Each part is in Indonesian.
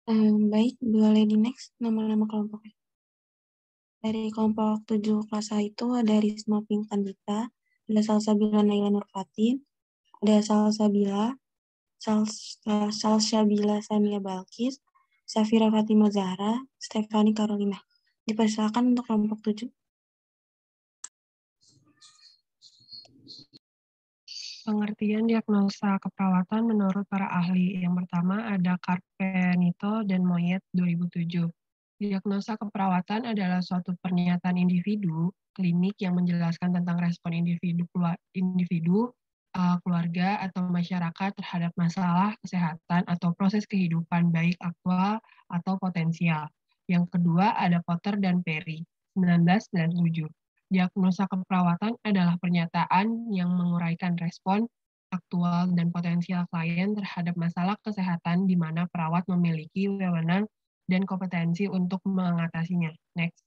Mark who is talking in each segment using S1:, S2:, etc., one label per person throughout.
S1: Baik, boleh di next nama-nama kelompoknya. Dari kelompok 7 kelas A itu ada Risma Pink Pandita, ada Salsabila Naila Nurfatin, ada Salsabila Samia Balkis, Safira Fatima Zahra, Stefani Carolina. Dipersilakan untuk kelompok 7.
S2: Pengertian diagnosa keperawatan menurut para ahli. Yang pertama ada Carpenito dan Moyet 2007. Diagnosa keperawatan adalah suatu pernyataan individu klinik yang menjelaskan tentang respon individu, keluarga atau masyarakat terhadap masalah kesehatan atau proses kehidupan baik aktual atau potensial. Yang kedua ada Potter dan Perry 1997. Diagnosa keperawatan adalah pernyataan yang menguraikan respon aktual dan potensial klien terhadap masalah kesehatan di mana perawat memiliki wewenang dan kompetensi untuk mengatasinya. Next.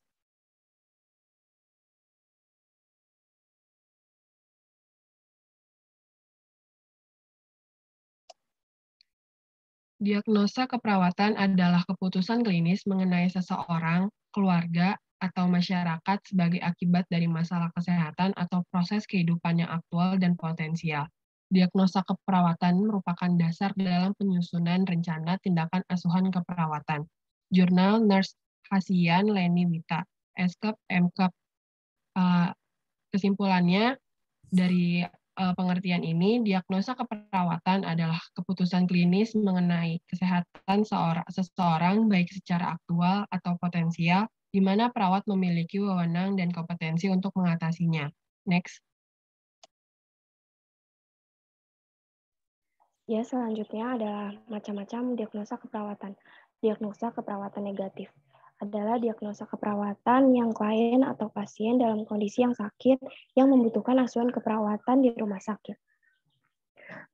S2: Diagnosa keperawatan adalah keputusan klinis mengenai seseorang, keluarga, atau masyarakat sebagai akibat dari masalah kesehatan atau proses kehidupan yang aktual dan potensial. Diagnosa keperawatan merupakan dasar dalam penyusunan rencana tindakan asuhan keperawatan. Jurnal Nurse Hasian Leni Wita, SKEP, MKEP. Kesimpulannya, dari pengertian ini, diagnosa keperawatan adalah keputusan klinis mengenai kesehatan seseorang baik secara aktual atau potensial, di mana perawat memiliki wewenang dan kompetensi untuk mengatasinya. Next.
S3: Ya, selanjutnya adalah macam-macam diagnosa keperawatan. Diagnosa keperawatan negatif adalah diagnosa keperawatan yang klien atau pasien dalam kondisi yang sakit yang membutuhkan asuhan keperawatan di rumah sakit.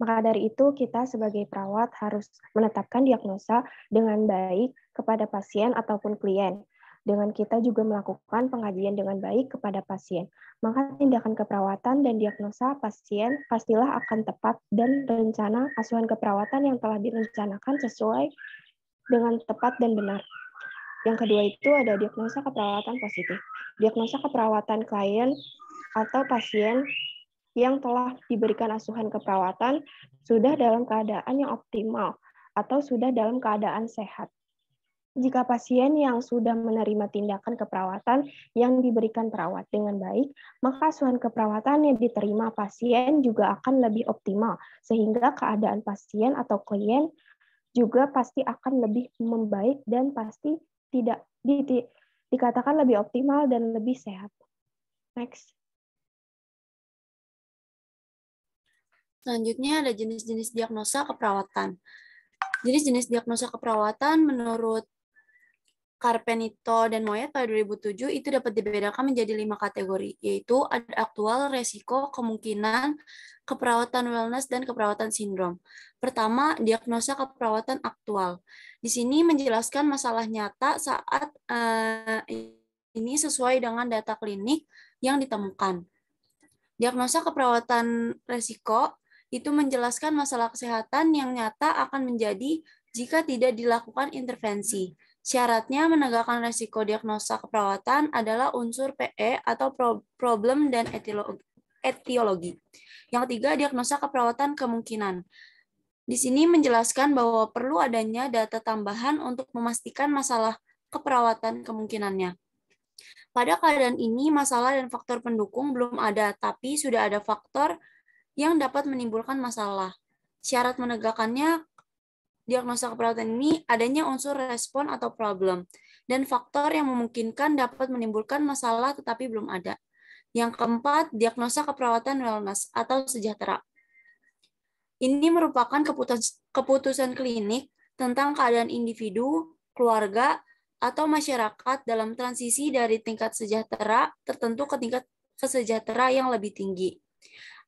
S3: Maka dari itu, kita sebagai perawat harus menetapkan diagnosa dengan baik kepada pasien ataupun klien. Dengan kita juga melakukan pengajian dengan baik kepada pasien. Maka tindakan keperawatan dan diagnosa pasien pastilah akan tepat dan rencana asuhan keperawatan yang telah direncanakan sesuai dengan tepat dan benar. Yang kedua itu ada diagnosa keperawatan positif. Diagnosa keperawatan klien atau pasien yang telah diberikan asuhan keperawatan sudah dalam keadaan yang optimal atau sudah dalam keadaan sehat. Jika pasien yang sudah menerima tindakan keperawatan yang diberikan perawat dengan baik, maka asuhan keperawatan yang diterima pasien juga akan lebih optimal, sehingga keadaan pasien atau klien juga pasti akan lebih membaik dan pasti tidak dikatakan lebih optimal dan lebih sehat. Next.
S4: Selanjutnya ada jenis-jenis diagnosa keperawatan. Jenis-jenis diagnosa keperawatan menurut Carpenito dan Moyet pada 2007 itu dapat dibedakan menjadi 5 kategori, yaitu ada aktual, resiko, kemungkinan, keperawatan wellness, dan keperawatan sindrom. Pertama, diagnosa keperawatan aktual. Di sini menjelaskan masalah nyata saat ini sesuai dengan data klinik yang ditemukan. Diagnosa keperawatan resiko itu menjelaskan masalah kesehatan yang nyata akan menjadi jika tidak dilakukan intervensi. Syaratnya menegakkan resiko diagnosa keperawatan adalah unsur PE atau problem dan etiologi. Yang ketiga, diagnosa keperawatan kemungkinan. Di sini menjelaskan bahwa perlu adanya data tambahan untuk memastikan masalah keperawatan kemungkinannya. Pada keadaan ini, masalah dan faktor pendukung belum ada, tapi sudah ada faktor yang dapat menimbulkan masalah. Syarat menegakkannya diagnosa keperawatan ini adanya unsur respon atau problem, dan faktor yang memungkinkan dapat menimbulkan masalah tetapi belum ada. Yang keempat, diagnosa keperawatan wellness atau sejahtera. Ini merupakan keputusan klinik tentang keadaan individu, keluarga, atau masyarakat dalam transisi dari tingkat sejahtera tertentu ke tingkat kesejahtera yang lebih tinggi.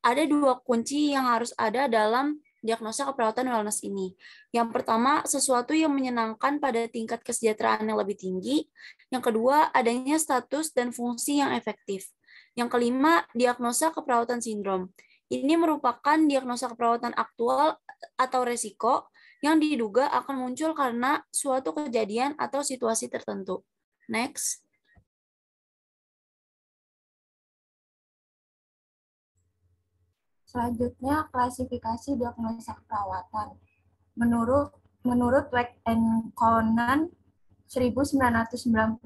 S4: Ada 2 kunci yang harus ada dalam diagnosa keperawatan wellness ini. Yang pertama, sesuatu yang menyenangkan pada tingkat kesejahteraan yang lebih tinggi. Yang kedua, adanya status dan fungsi yang efektif. Yang kelima, diagnosa keperawatan sindrom. Ini merupakan diagnosa keperawatan aktual atau resiko yang diduga akan muncul karena suatu kejadian atau situasi tertentu. Next.
S5: Selanjutnya, klasifikasi diagnosa keperawatan. Menurut Weck and Conan 1990,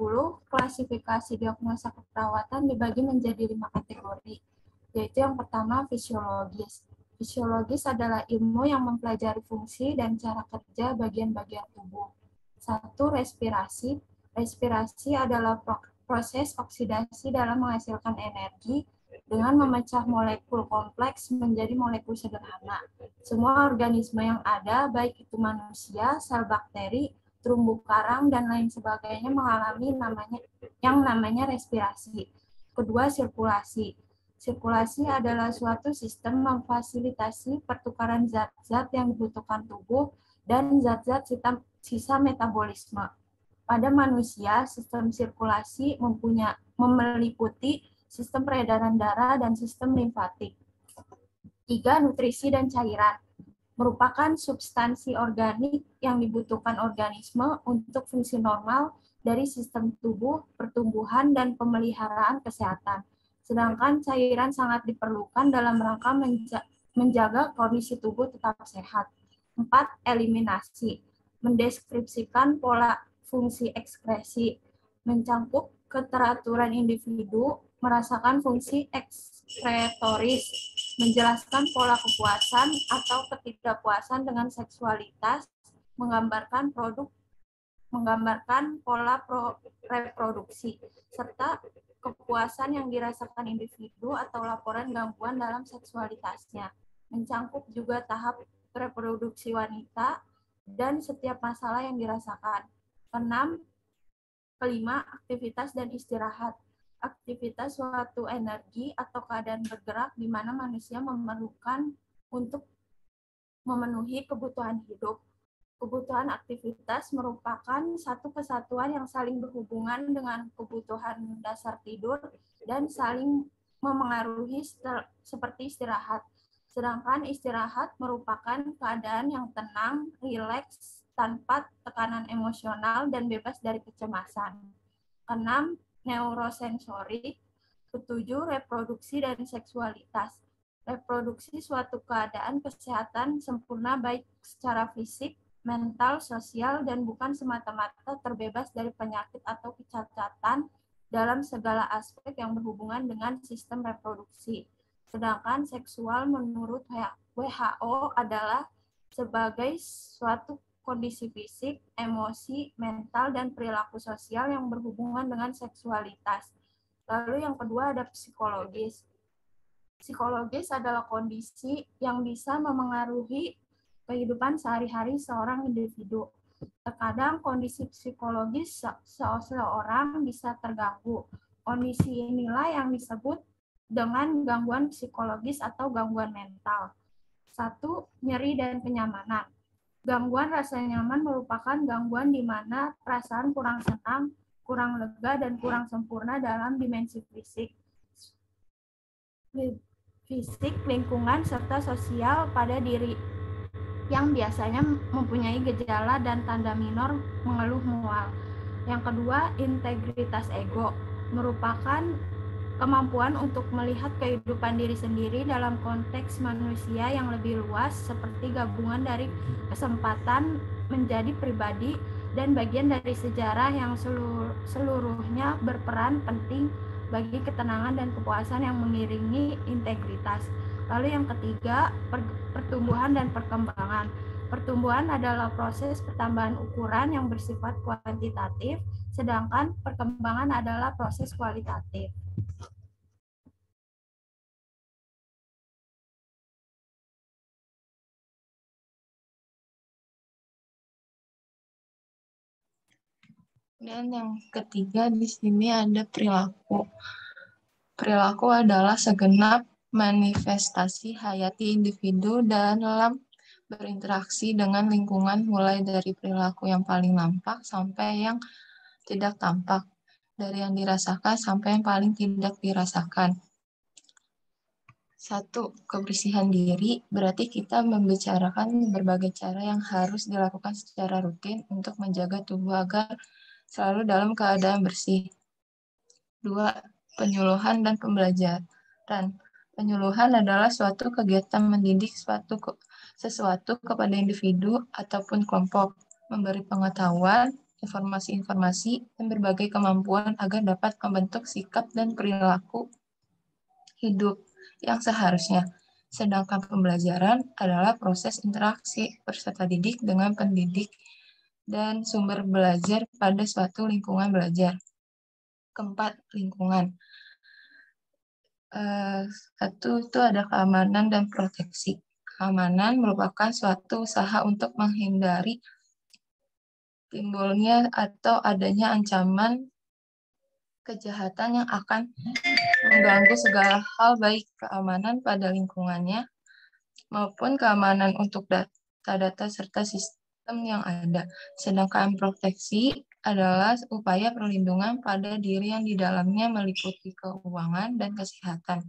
S5: klasifikasi diagnosa keperawatan dibagi menjadi 5 kategori, yaitu yang pertama fisiologis. Fisiologis adalah ilmu yang mempelajari fungsi dan cara kerja bagian-bagian tubuh. 1. Respirasi. Respirasi adalah proses oksidasi dalam menghasilkan energi dengan memecah molekul kompleks menjadi molekul sederhana. Semua organisme yang ada, baik itu manusia, sel bakteri, terumbu karang, dan lain sebagainya mengalami yang namanya respirasi. Kedua, sirkulasi. Sirkulasi adalah suatu sistem memfasilitasi pertukaran zat-zat yang dibutuhkan tubuh dan zat-zat sisa metabolisme. Pada manusia, sistem sirkulasi meliputi sistem peredaran darah dan sistem limfatik. 3. Nutrisi dan cairan. Merupakan substansi organik yang dibutuhkan organisme untuk fungsi normal dari sistem tubuh, pertumbuhan, dan pemeliharaan kesehatan. Sedangkan cairan sangat diperlukan dalam rangka menjaga kondisi tubuh tetap sehat. 4. Eliminasi. Mendeskripsikan pola fungsi ekskresi. Mencangkup keteraturan individu, merasakan fungsi ekskretoris, menjelaskan pola kepuasan atau ketidakpuasan dengan seksualitas, menggambarkan pola reproduksi, serta kepuasan yang dirasakan individu atau laporan gangguan dalam seksualitasnya. Mencangkup juga tahap reproduksi wanita dan setiap masalah yang dirasakan. 6. Kelima, aktivitas dan istirahat. Aktivitas suatu energi atau keadaan bergerak di mana manusia memerlukan untuk memenuhi kebutuhan hidup. Kebutuhan aktivitas merupakan satu kesatuan yang saling berhubungan dengan kebutuhan dasar tidur dan saling memengaruhi seperti istirahat. Sedangkan istirahat merupakan keadaan yang tenang, rileks, tanpa tekanan emosional dan bebas dari kecemasan. 6. Neurosensorik. 7. Reproduksi dan seksualitas. Reproduksi suatu keadaan kesehatan sempurna baik secara fisik, mental, sosial, dan bukan semata-mata terbebas dari penyakit atau kecacatan dalam segala aspek yang berhubungan dengan sistem reproduksi. Sedangkan seksual menurut WHO adalah sebagai suatu kondisi fisik, emosi, mental, dan perilaku sosial yang berhubungan dengan seksualitas. Lalu yang kedua ada psikologis. Psikologis adalah kondisi yang bisa memengaruhi kehidupan sehari-hari seorang individu. Terkadang kondisi psikologis seseorang bisa terganggu. Kondisi inilah yang disebut dengan gangguan psikologis atau gangguan mental. 1. Nyeri dan kenyamanan. Gangguan rasa nyaman merupakan gangguan di mana perasaan kurang senang, kurang lega, dan kurang sempurna dalam dimensi fisik, lingkungan, serta sosial pada diri yang biasanya mempunyai gejala dan tanda minor mengeluh mual. Yang kedua, integritas ego merupakan kemampuan untuk melihat kehidupan diri sendiri dalam konteks manusia yang lebih luas, seperti gabungan dari kesempatan menjadi pribadi dan bagian dari sejarah yang seluruhnya berperan penting bagi ketenangan dan kepuasan yang mengiringi integritas. Lalu yang ketiga, pertumbuhan dan perkembangan. Pertumbuhan adalah proses pertambahan ukuran yang bersifat kuantitatif, sedangkan perkembangan adalah proses kualitatif.
S6: Dan yang ketiga di sini ada perilaku. Perilaku adalah segenap manifestasi hayati individu dalam berinteraksi dengan lingkungan, mulai dari perilaku yang paling nampak sampai yang tidak tampak, dari yang dirasakan sampai yang paling tidak dirasakan. Satu, kebersihan diri berarti kita membicarakan berbagai cara yang harus dilakukan secara rutin untuk menjaga tubuh agar selalu dalam keadaan bersih. Dua, penyuluhan dan pembelajaran. Penyuluhan adalah suatu kegiatan mendidik sesuatu kepada individu ataupun kelompok, memberi pengetahuan, informasi-informasi, dan berbagai kemampuan agar dapat membentuk sikap dan perilaku hidup yang seharusnya. Sedangkan pembelajaran adalah proses interaksi peserta didik dengan pendidik dan sumber belajar pada suatu lingkungan belajar. Keempat, lingkungan. Satu itu ada keamanan dan proteksi. Keamanan merupakan suatu usaha untuk menghindari timbulnya atau adanya ancaman kejahatan yang akan mengganggu segala hal baik keamanan pada lingkungannya maupun keamanan untuk data-data serta sistem yang ada. Sedangkan proteksi adalah upaya perlindungan pada diri yang di dalamnya meliputi keuangan dan kesehatan.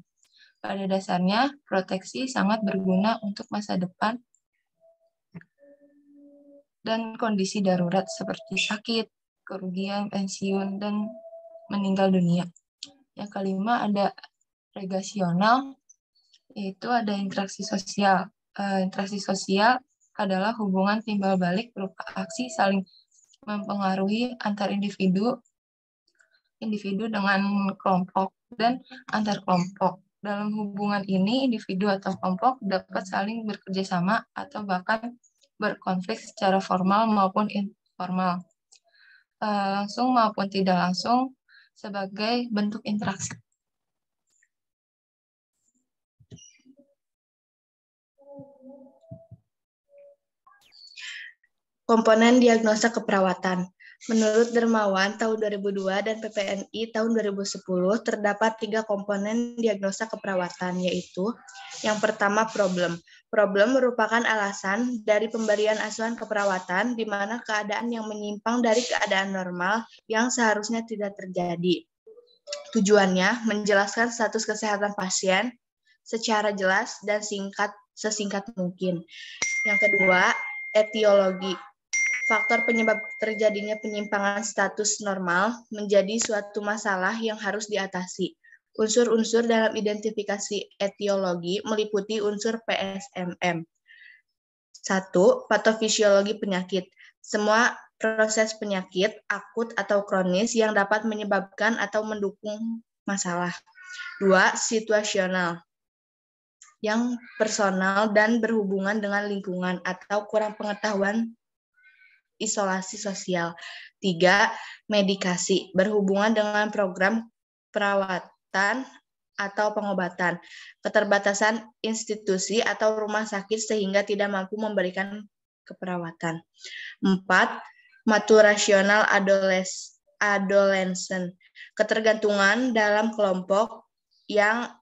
S6: Pada dasarnya, proteksi sangat berguna untuk masa depan dan kondisi darurat seperti sakit, kerugian, pensiun, dan meninggal dunia. Yang kelima ada relasional, yaitu ada interaksi sosial. Interaksi sosial adalah hubungan timbal balik berupa aksi saling mempengaruhi antar individu dengan kelompok dan antar kelompok. Dalam hubungan ini, individu atau kelompok dapat saling bekerja sama atau bahkan berkonflik secara formal maupun informal, langsung maupun tidak langsung sebagai bentuk interaksi.
S7: Komponen diagnosa keperawatan. Menurut Dermawan tahun 2002 dan PPNI tahun 2010, terdapat 3 komponen diagnosa keperawatan, yaitu yang pertama problem. Problem merupakan alasan dari pemberian asuhan keperawatan di mana keadaan yang menyimpang dari keadaan normal yang seharusnya tidak terjadi. Tujuannya menjelaskan status kesehatan pasien secara jelas dan sesingkat mungkin. Yang kedua, etiologi. Faktor penyebab terjadinya penyimpangan status normal menjadi suatu masalah yang harus diatasi. Unsur-unsur dalam identifikasi etiologi meliputi unsur PSMM. 1. Patofisiologi penyakit. Semua proses penyakit, akut atau kronis yang dapat menyebabkan atau mendukung masalah. 2. Situasional. Yang personal dan berhubungan dengan lingkungan atau kurang pengetahuan isolasi sosial. 3. Medikasi, berhubungan dengan program perawatan atau pengobatan, keterbatasan institusi atau rumah sakit sehingga tidak mampu memberikan keperawatan. 4. Maturational adolescent, ketergantungan dalam kelompok yang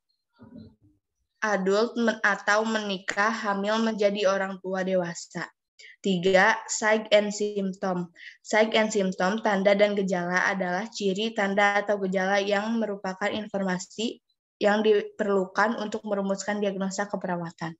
S7: adult atau menikah, hamil, menjadi orang tua dewasa. 3. Sign and symptom. Sign and symptom, tanda dan gejala adalah ciri, tanda, atau gejala yang merupakan informasi yang diperlukan untuk merumuskan diagnosa keperawatan.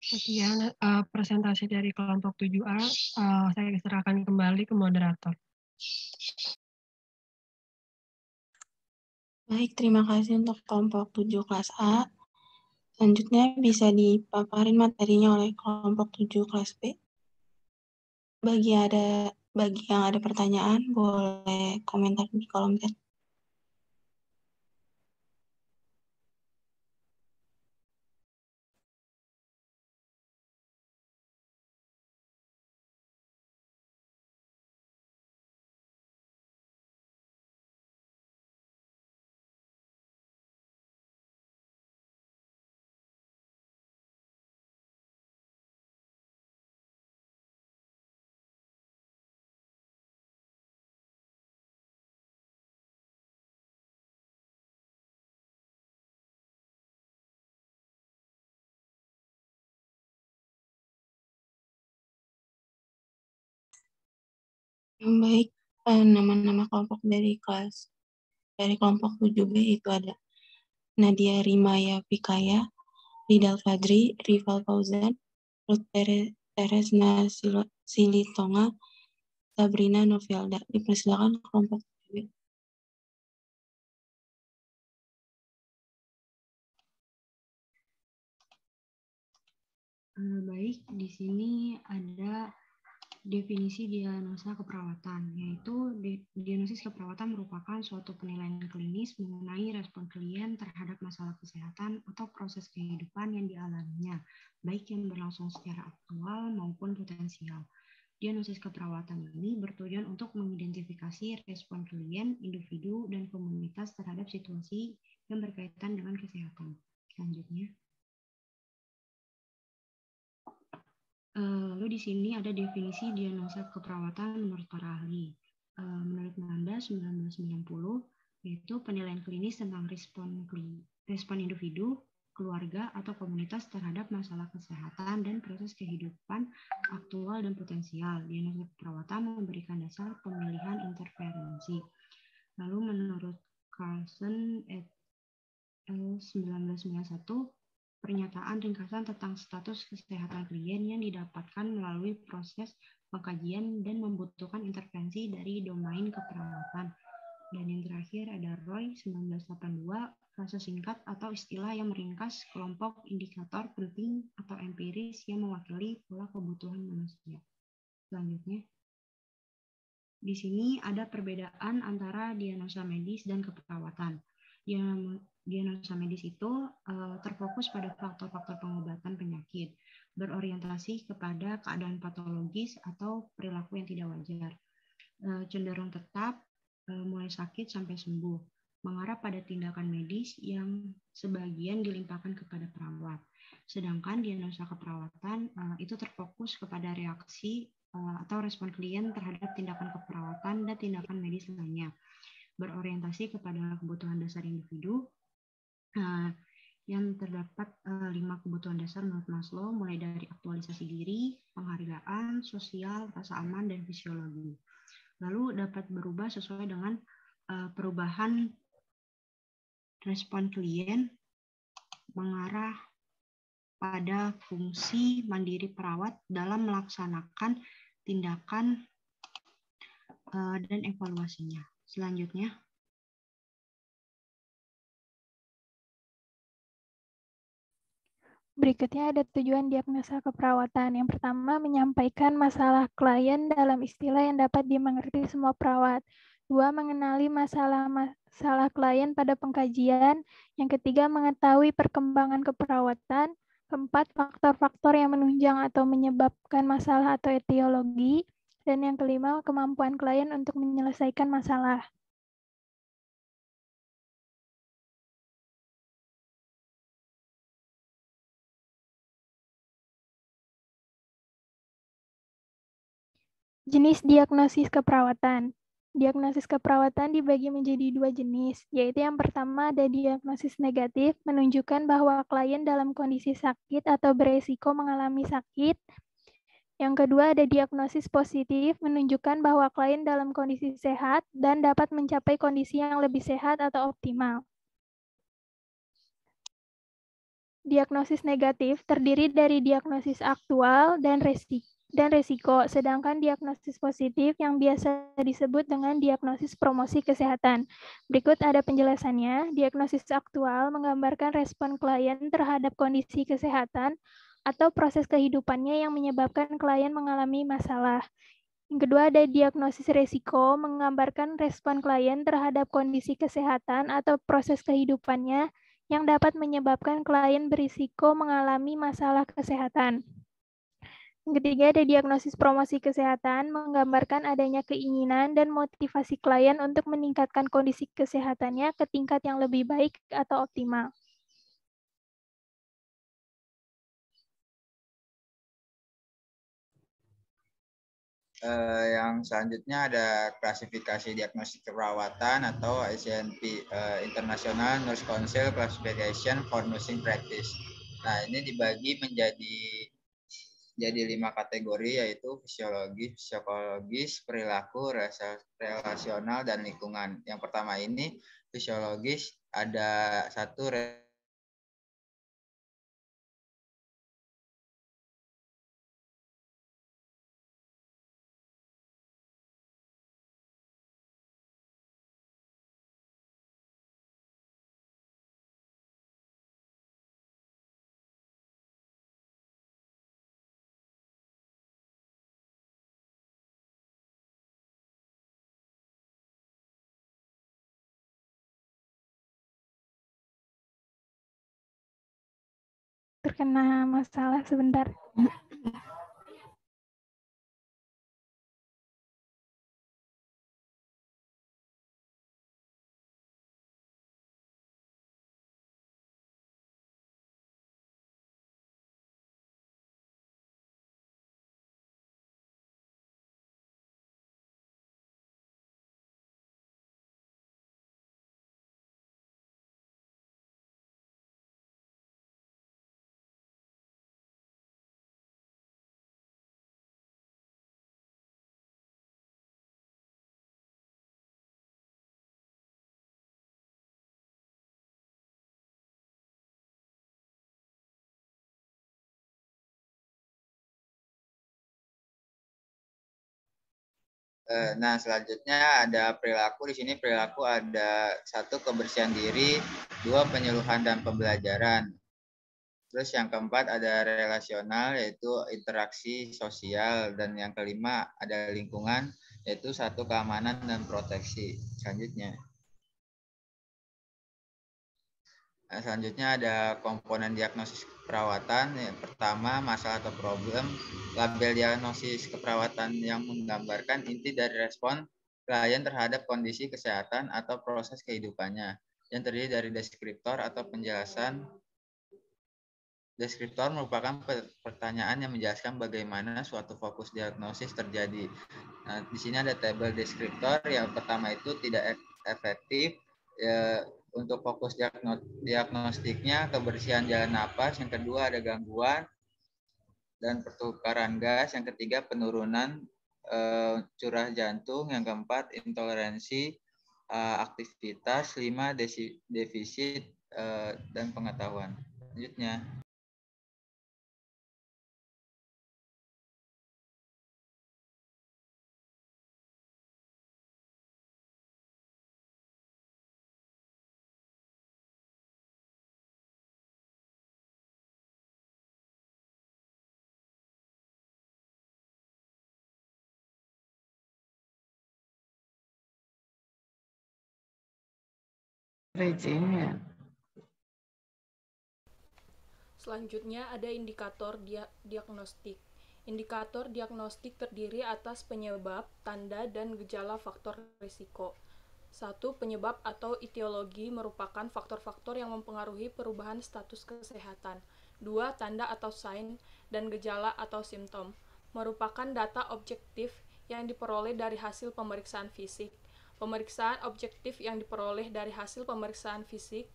S2: Sekian presentasi dari kelompok 7A. Saya serahkan kembali ke moderator.
S1: Baik, terima kasih untuk kelompok 7 kelas A. Selanjutnya bisa dipaparin materinya oleh kelompok 7 kelas B. Bagi yang ada pertanyaan, boleh komentar di kolom chat. Baik, nama-nama kelompok dari kelompok 7B itu ada Nadia Rimaya Pikaya, Ridal Fadri, Rival Fauzan, Ruth Teresna Silitonga, Sabrina Novelda. Dipersilakan kelompok 7B.
S8: Baik, di sini ada definisi diagnosa keperawatan, yaitu diagnosis keperawatan merupakan suatu penilaian klinis mengenai respon klien terhadap masalah kesehatan atau proses kehidupan yang dialaminya, baik yang berlangsung secara aktual maupun potensial. Diagnosis keperawatan ini bertujuan untuk mengidentifikasi respon klien, individu, dan komunitas terhadap situasi yang berkaitan dengan kesehatan. Selanjutnya. Lalu di sini ada definisi diagnosa keperawatan menurut para ahli. Menurut Nanda 1990, yaitu penilaian klinis tentang respon individu, keluarga, atau komunitas terhadap masalah kesehatan dan proses kehidupan aktual dan potensial. Diagnosa keperawatan memberikan dasar pemilihan intervensi. Lalu menurut Carlson et al. 1991, pernyataan ringkasan tentang status kesehatan klien yang didapatkan melalui proses pengkajian dan membutuhkan intervensi dari domain keperawatan. Dan yang terakhir ada Roy 1982, frase singkat atau istilah yang meringkas kelompok indikator penting atau empiris yang mewakili pola kebutuhan manusia. Selanjutnya, di sini ada perbedaan antara diagnosa medis dan keperawatan. Diagnosa medis itu terfokus pada faktor-faktor pengobatan penyakit, berorientasi kepada keadaan patologis atau perilaku yang tidak wajar, cenderung tetap mulai sakit sampai sembuh, mengarah pada tindakan medis yang sebagian dilimpahkan kepada perawat. Sedangkan diagnosa keperawatan itu terfokus kepada reaksi atau respon klien terhadap tindakan keperawatan dan tindakan medis lainnya, berorientasi kepada kebutuhan dasar individu, yang terdapat 5 kebutuhan dasar menurut Maslow, mulai dari aktualisasi diri, penghargaan, sosial, rasa aman, dan fisiologi. Lalu dapat berubah sesuai dengan perubahan respon klien mengarah pada fungsi mandiri perawat dalam melaksanakan tindakan dan evaluasinya. Selanjutnya.
S9: Berikutnya ada tujuan diagnosa keperawatan. Yang pertama, menyampaikan masalah klien dalam istilah yang dapat dimengerti semua perawat. 2, mengenali masalah klien pada pengkajian. Yang ketiga, mengetahui perkembangan keperawatan. 4, faktor-faktor yang menunjang atau menyebabkan masalah atau etiologi. Dan yang kelima, kemampuan klien untuk menyelesaikan masalah. Jenis diagnosis keperawatan. Diagnosis keperawatan dibagi menjadi 2 jenis, yaitu yang pertama ada diagnosis negatif, menunjukkan bahwa klien dalam kondisi sakit atau beresiko mengalami sakit. Yang kedua ada diagnosis positif, menunjukkan bahwa klien dalam kondisi sehat dan dapat mencapai kondisi yang lebih sehat atau optimal. Diagnosis negatif terdiri dari diagnosis aktual dan resiko, sedangkan diagnosis positif yang biasa disebut dengan diagnosis promosi kesehatan. Berikut ada penjelasannya. Diagnosis aktual menggambarkan respon klien terhadap kondisi kesehatan atau proses kehidupannya yang menyebabkan klien mengalami masalah. Yang kedua ada diagnosis resiko, menggambarkan respon klien terhadap kondisi kesehatan atau proses kehidupannya yang dapat menyebabkan klien berisiko mengalami masalah kesehatan. Yang ketiga ada diagnosis promosi kesehatan, menggambarkan adanya keinginan dan motivasi klien untuk meningkatkan kondisi kesehatannya ke tingkat yang lebih baik atau optimal.
S10: Yang selanjutnya ada klasifikasi diagnosis keperawatan atau ICNP, International Nurse Council Classification for Nursing Practice. Nah, ini dibagi menjadi jadi 5 kategori, yaitu fisiologis, psikologis, perilaku, relasional, dan lingkungan. Yang pertama ini fisiologis, ada satu
S9: Terkena masalah sebentar.
S10: Nah, selanjutnya ada perilaku. Di sini perilaku ada 1, kebersihan diri, 2, penyuluhan dan pembelajaran. Terus yang keempat ada relasional, yaitu interaksi sosial, dan yang kelima ada lingkungan, yaitu 1, keamanan dan proteksi. Selanjutnya ada komponen diagnosis keperawatan. Yang pertama, masalah atau problem. Label diagnosis keperawatan yang menggambarkan inti dari respon klien terhadap kondisi kesehatan atau proses kehidupannya, yang terdiri dari deskriptor atau penjelasan. Deskriptor merupakan pertanyaan yang menjelaskan bagaimana suatu fokus diagnosis terjadi. Nah, di sini ada tabel deskriptor. Yang pertama itu tidak efektif. Untuk fokus diagnostiknya kebersihan jalan napas, yang kedua ada gangguan dan pertukaran gas, yang ketiga penurunan curah jantung, yang keempat intoleransi aktivitas, 5 defisit dan pengetahuan. Selanjutnya
S11: Selanjutnya ada indikator diagnostik. Indikator diagnostik terdiri atas penyebab, tanda, dan gejala faktor risiko. 1. Penyebab atau etiologi merupakan faktor-faktor yang mempengaruhi perubahan status kesehatan. 2. Tanda atau sign dan gejala atau simptom merupakan data objektif yang diperoleh dari hasil pemeriksaan fisik. Pemeriksaan objektif yang diperoleh dari hasil pemeriksaan fisik,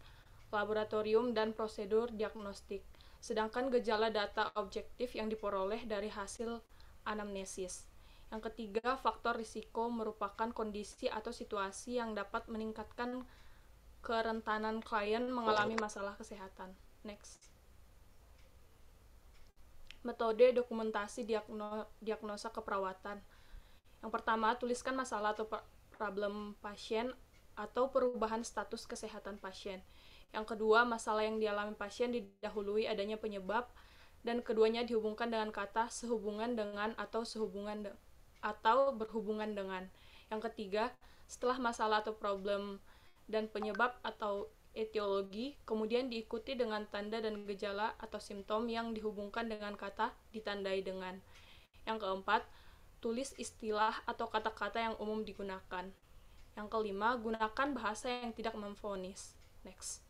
S11: laboratorium, dan prosedur diagnostik. Sedangkan gejala data objektif yang diperoleh dari hasil anamnesis. Yang ketiga, faktor risiko merupakan kondisi atau situasi yang dapat meningkatkan kerentanan klien mengalami masalah kesehatan. Next. Metode dokumentasi diagnosa keperawatan. Yang pertama, tuliskan masalah atau problem pasien atau perubahan status kesehatan pasien. Yang kedua, masalah yang dialami pasien didahului adanya penyebab, dan keduanya dihubungkan dengan kata sehubungan dengan atau berhubungan dengan. Yang ketiga, setelah masalah atau problem dan penyebab atau etiologi, kemudian diikuti dengan tanda dan gejala atau simptom yang dihubungkan dengan kata ditandai dengan. Yang keempat, tulis istilah atau kata-kata yang umum digunakan. Yang kelima, gunakan bahasa yang tidak memvonis. Next.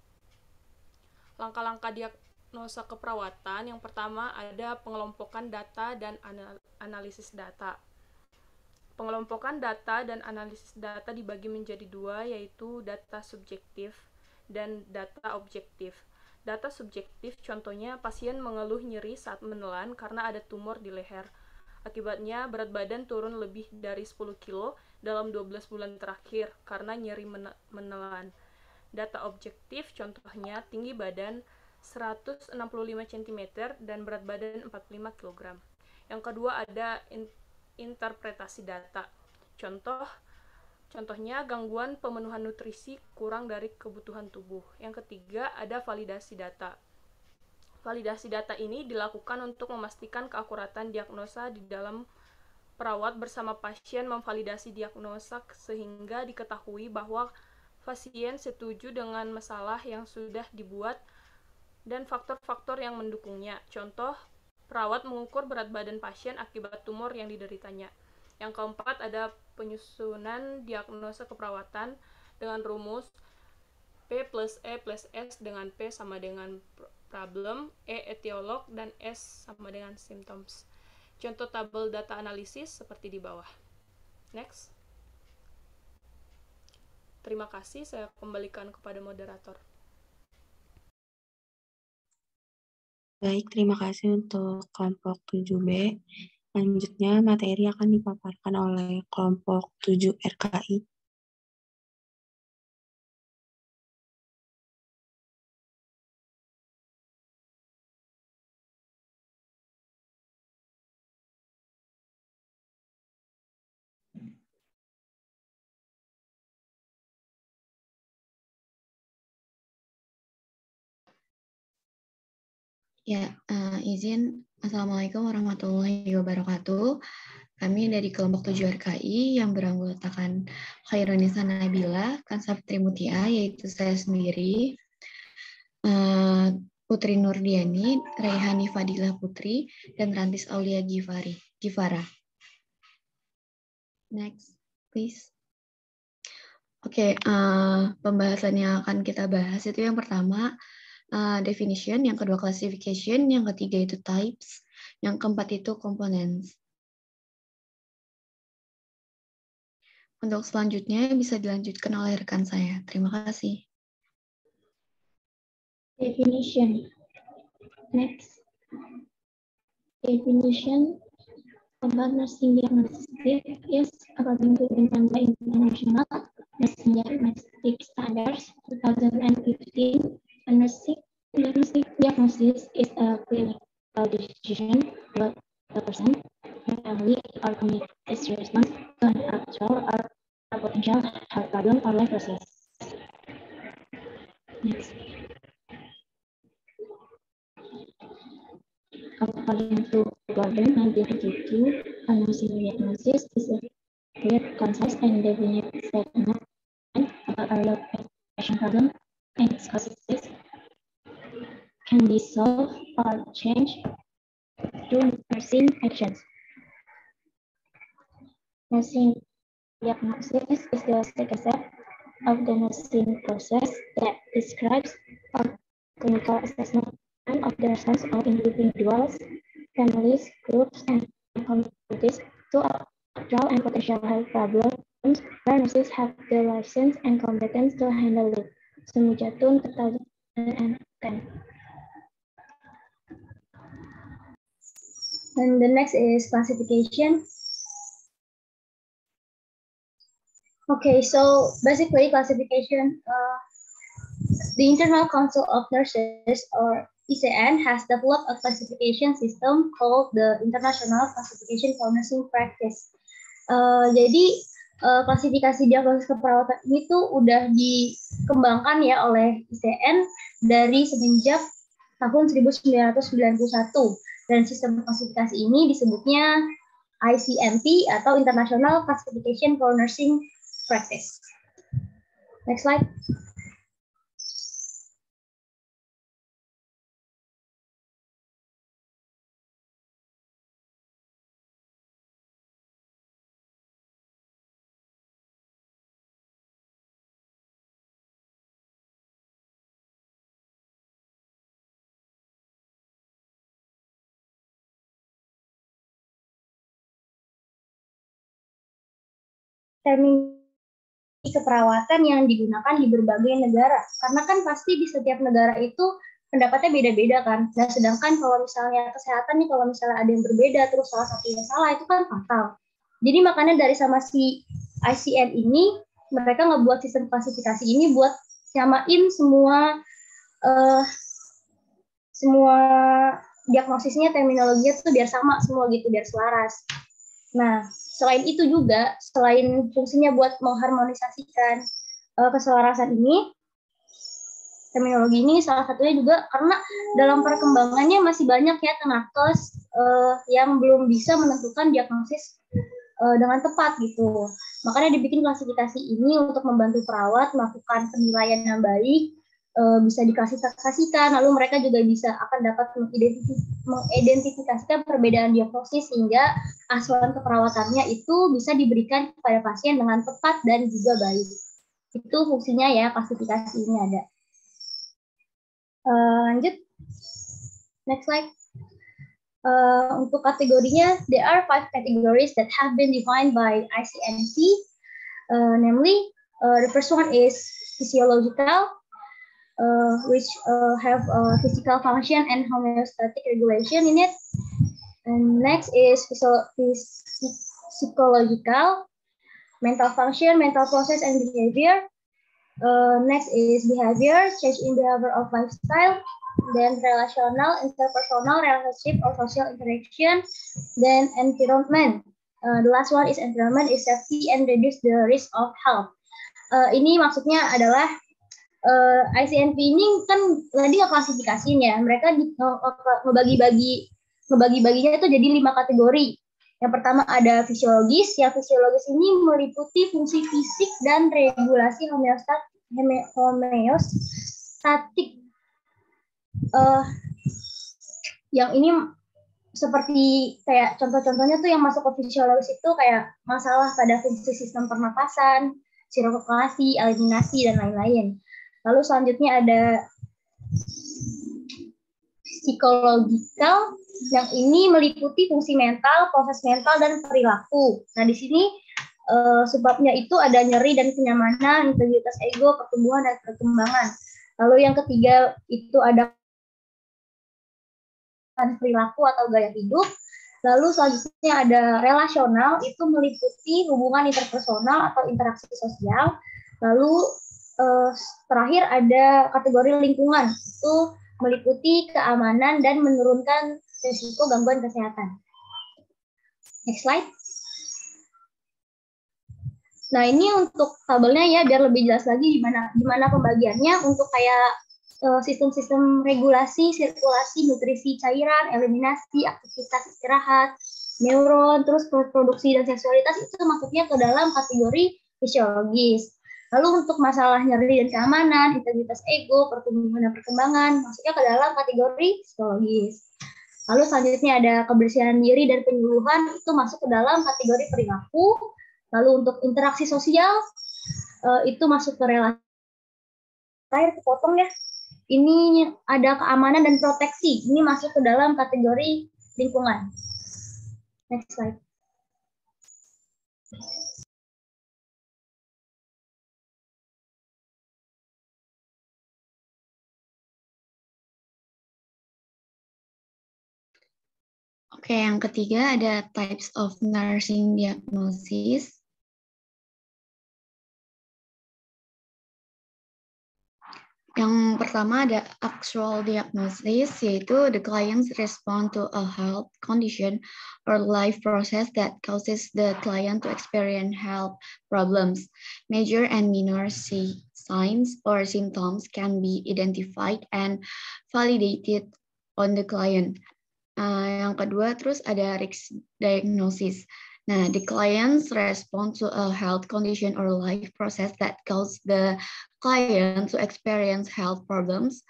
S11: Langkah-langkah diagnosa keperawatan. Yang pertama ada pengelompokan data dan analisis data. Pengelompokan data dan analisis data dibagi menjadi 2, yaitu data subjektif dan data objektif. Data subjektif, contohnya pasien mengeluh nyeri saat menelan karena ada tumor di leher. Akibatnya berat badan turun lebih dari 10 kilo dalam 12 bulan terakhir karena nyeri menelan. Data objektif, contohnya tinggi badan 165 cm dan berat badan 45 kg. Yang kedua ada interpretasi data. Contohnya gangguan pemenuhan nutrisi kurang dari kebutuhan tubuh. Yang ketiga ada validasi data. Validasi data ini dilakukan untuk memastikan keakuratan diagnosa di dalam perawat bersama pasien memvalidasi diagnosa sehingga diketahui bahwa pasien setuju dengan masalah yang sudah dibuat dan faktor-faktor yang mendukungnya. Contoh, perawat mengukur berat badan pasien akibat tumor yang dideritanya. Yang keempat ada penyusunan diagnosa keperawatan dengan rumus P plus E plus S dengan P sama dengan problem, E etiolog, dan S sama dengan symptoms. Contoh tabel data analisis seperti di bawah. Next. Terima kasih, saya kembalikan kepada moderator.
S1: Baik, terima kasih untuk kelompok 7B. Selanjutnya, materi akan dipaparkan oleh kelompok 7 RKI.
S12: Ya, izin. Assalamualaikum warahmatullahi wabarakatuh. Kami dari kelompok 7 RKI yang beranggotakan Khairunisa Nabila, Kansaptri Mutia, yaitu saya sendiri, Putri Nurdiani, Raihani Fadilah Putri, dan Rantis Aulia Givara. Next, please. Oke, pembahasan yang akan kita bahas itu yang pertama, definition, yang kedua classification, yang ketiga itu types, yang keempat itu components. Untuk selanjutnya bisa dilanjutkan oleh rekan saya. Terima kasih.
S3: Definition. Next. Definition about nursing diagnostic is according to International Nursing Diagnostic Standards 2015. A nursing diagnostic diagnosis is a clinical decision about the person, family, or community's response to an actual or a potential health problem or life process. Next. According to Gordon 1952, a nursing diagnosis is a clear, concise, and definite statement about a real patient problem and its causes can be solved or changed through nursing actions. Nursing diagnosis is the second step of the nursing process that describes a clinical assessment of the response of individuals, families, groups, and communities to actual and potential health problems where nurses have the license and competence to handle it. Sumijatun 2010. And the next is classification. Okay, so basically classification, the International Council of Nurses, or ICN, has developed a classification system called the International Classification for Nursing Practice. Jadi klasifikasi diagnosis keperawatan ini tuh udah dikembangkan ya oleh ICN dari semenjak tahun 1991. Dan sistem klasifikasi ini disebutnya ICNP atau International Classification for Nursing Practice. Next slide. Terminologi keperawatan yang digunakan di berbagai negara. Karena kan pasti di setiap negara itu
S13: pendapatnya beda-beda kan. Nah, sedangkan kalau misalnya kesehatan nih, kalau misalnya ada yang berbeda terus salah satunya salah, itu kan fatal. Jadi makanya dari sama si ICN ini, mereka ngebuat sistem klasifikasi ini buat nyamain semua diagnosisnya, terminologinya tuh biar sama semua gitu, biar selaras. Nah, selain itu juga, selain fungsinya buat mengharmonisasikan keselarasan ini, terminologi ini salah satunya juga karena dalam perkembangannya masih banyak ya nakes yang belum bisa menentukan diagnosis dengan tepat gitu. Makanya dibikin klasifikasi ini untuk membantu perawat melakukan penilaian yang baik, bisa diklasifikasikan, lalu mereka juga akan dapat mengidentifikasikan perbedaan diagnosis sehingga asuhan keperawatannya itu bisa diberikan kepada pasien dengan tepat dan juga baik. Itu fungsinya ya, klasifikasi ini ada. Lanjut, next slide. Untuk kategorinya, there are 5 categories that have been defined by ICNC. Namely, the first one is physiological, which have physical function and homeostatic regulation in it. And next is psychological, mental function, mental process, and behavior. Next is behavior, change in behavior of lifestyle. Then relational, interpersonal, relationship or social interaction. Then environment. The last one is environment is safety and reduce the risk of health. Ini maksudnya adalah ICNP ini kan tadi ngeklasifikasiin ya. Mereka ngebagi-baginya itu jadi 5 kategori. Yang pertama ada fisiologis. Yang fisiologis ini meliputi fungsi fisik dan regulasi homeostatik. Yang ini seperti kayak contoh-contohnya tuh yang masuk ke fisiologis itu kayak masalah pada fungsi sistem pernapasan, sirkulasi, eliminasi, dan lain-lain. Lalu selanjutnya ada psikologikal, yang ini meliputi fungsi mental, proses mental, dan perilaku. Nah, di sini sebabnya itu ada nyeri dan kenyamanan, integritas ego, pertumbuhan, dan perkembangan. Lalu yang ketiga itu ada perilaku atau gaya hidup. Lalu selanjutnya ada relasional, itu meliputi hubungan interpersonal atau interaksi sosial. Lalu terakhir ada kategori lingkungan, itu meliputi keamanan dan menurunkan risiko gangguan kesehatan. Next slide. Nah, ini untuk tabelnya ya, biar lebih jelas lagi gimana pembagiannya untuk kayak sistem-sistem regulasi, sirkulasi, nutrisi cairan, eliminasi, aktivitas istirahat, neuron, terus produksi dan seksualitas itu masuknya ke dalam kategori fisiologis. Lalu untuk masalah nyeri dan keamanan, integritas ego, pertumbuhan dan perkembangan, masuknya ke dalam kategori psikologis. Lalu selanjutnya ada kebersihan diri dan penyuluhan, itu masuk ke dalam kategori perilaku. Lalu untuk interaksi sosial, itu masuk ke relasi. Terakhir kepotong ya. Ini ada keamanan dan proteksi. Ini masuk ke dalam kategori lingkungan. Next slide.
S12: Oke, yang ketiga ada types of nursing diagnosis. Yang pertama ada actual diagnosis, yaitu the clients respond to a health condition or life process that causes the client to experience health problems. Major and minor signs or symptoms can be identified and validated on the client. Yang kedua, terus ada risk diagnosis. Nah, the clients respond to a health condition or life process that causes the client to experience health problems.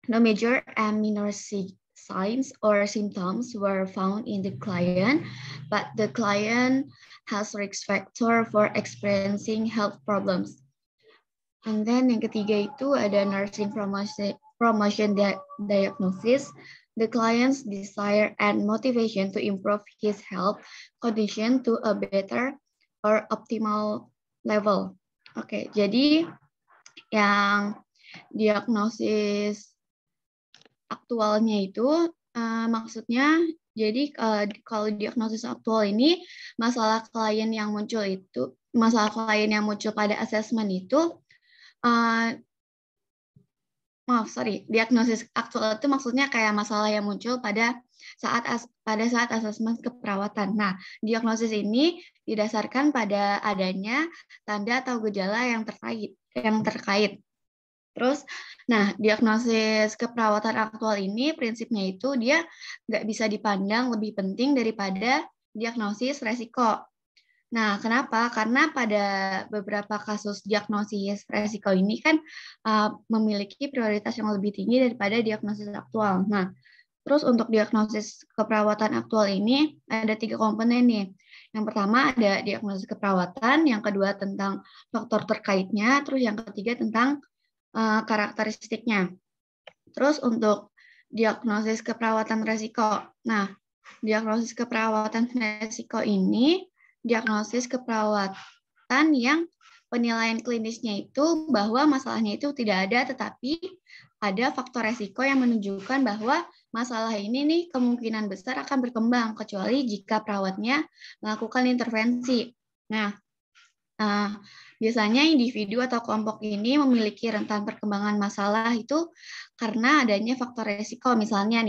S12: No major and minor signs or symptoms were found in the client, but the client has risk factor for experiencing health problems. And then yang ketiga itu ada nursing promotion diagnosis. The client's desire and motivation to improve his health condition to a better or optimal level. Oke, jadi yang diagnosis aktualnya itu maksudnya, jadi kalau diagnosis aktual ini masalah klien yang muncul pada asesmen itu diagnosis aktual itu maksudnya kayak masalah yang muncul pada saat asesmen keperawatan. Nah, diagnosis ini didasarkan pada adanya tanda atau gejala yang terkait. Terus, nah, diagnosis keperawatan aktual ini prinsipnya itu dia nggak bisa dipandang lebih penting daripada diagnosis resiko. Nah, kenapa? Karena pada beberapa kasus diagnosis resiko ini kan memiliki prioritas yang lebih tinggi daripada diagnosis aktual. Nah, terus untuk diagnosis keperawatan aktual ini ada 3 komponen nih. Yang pertama ada diagnosis keperawatan, yang kedua tentang faktor terkaitnya, terus yang ketiga tentang karakteristiknya. Terus untuk diagnosis keperawatan resiko. Nah, diagnosis keperawatan resiko ini diagnosis keperawatan yang penilaian klinisnya itu bahwa masalahnya itu tidak ada, tetapi ada faktor resiko yang menunjukkan bahwa masalah ini nih kemungkinan besar akan berkembang, kecuali jika perawatnya melakukan intervensi. Nah, biasanya individu atau kelompok ini memiliki rentan perkembangan masalah itu karena adanya faktor resiko. Misalnya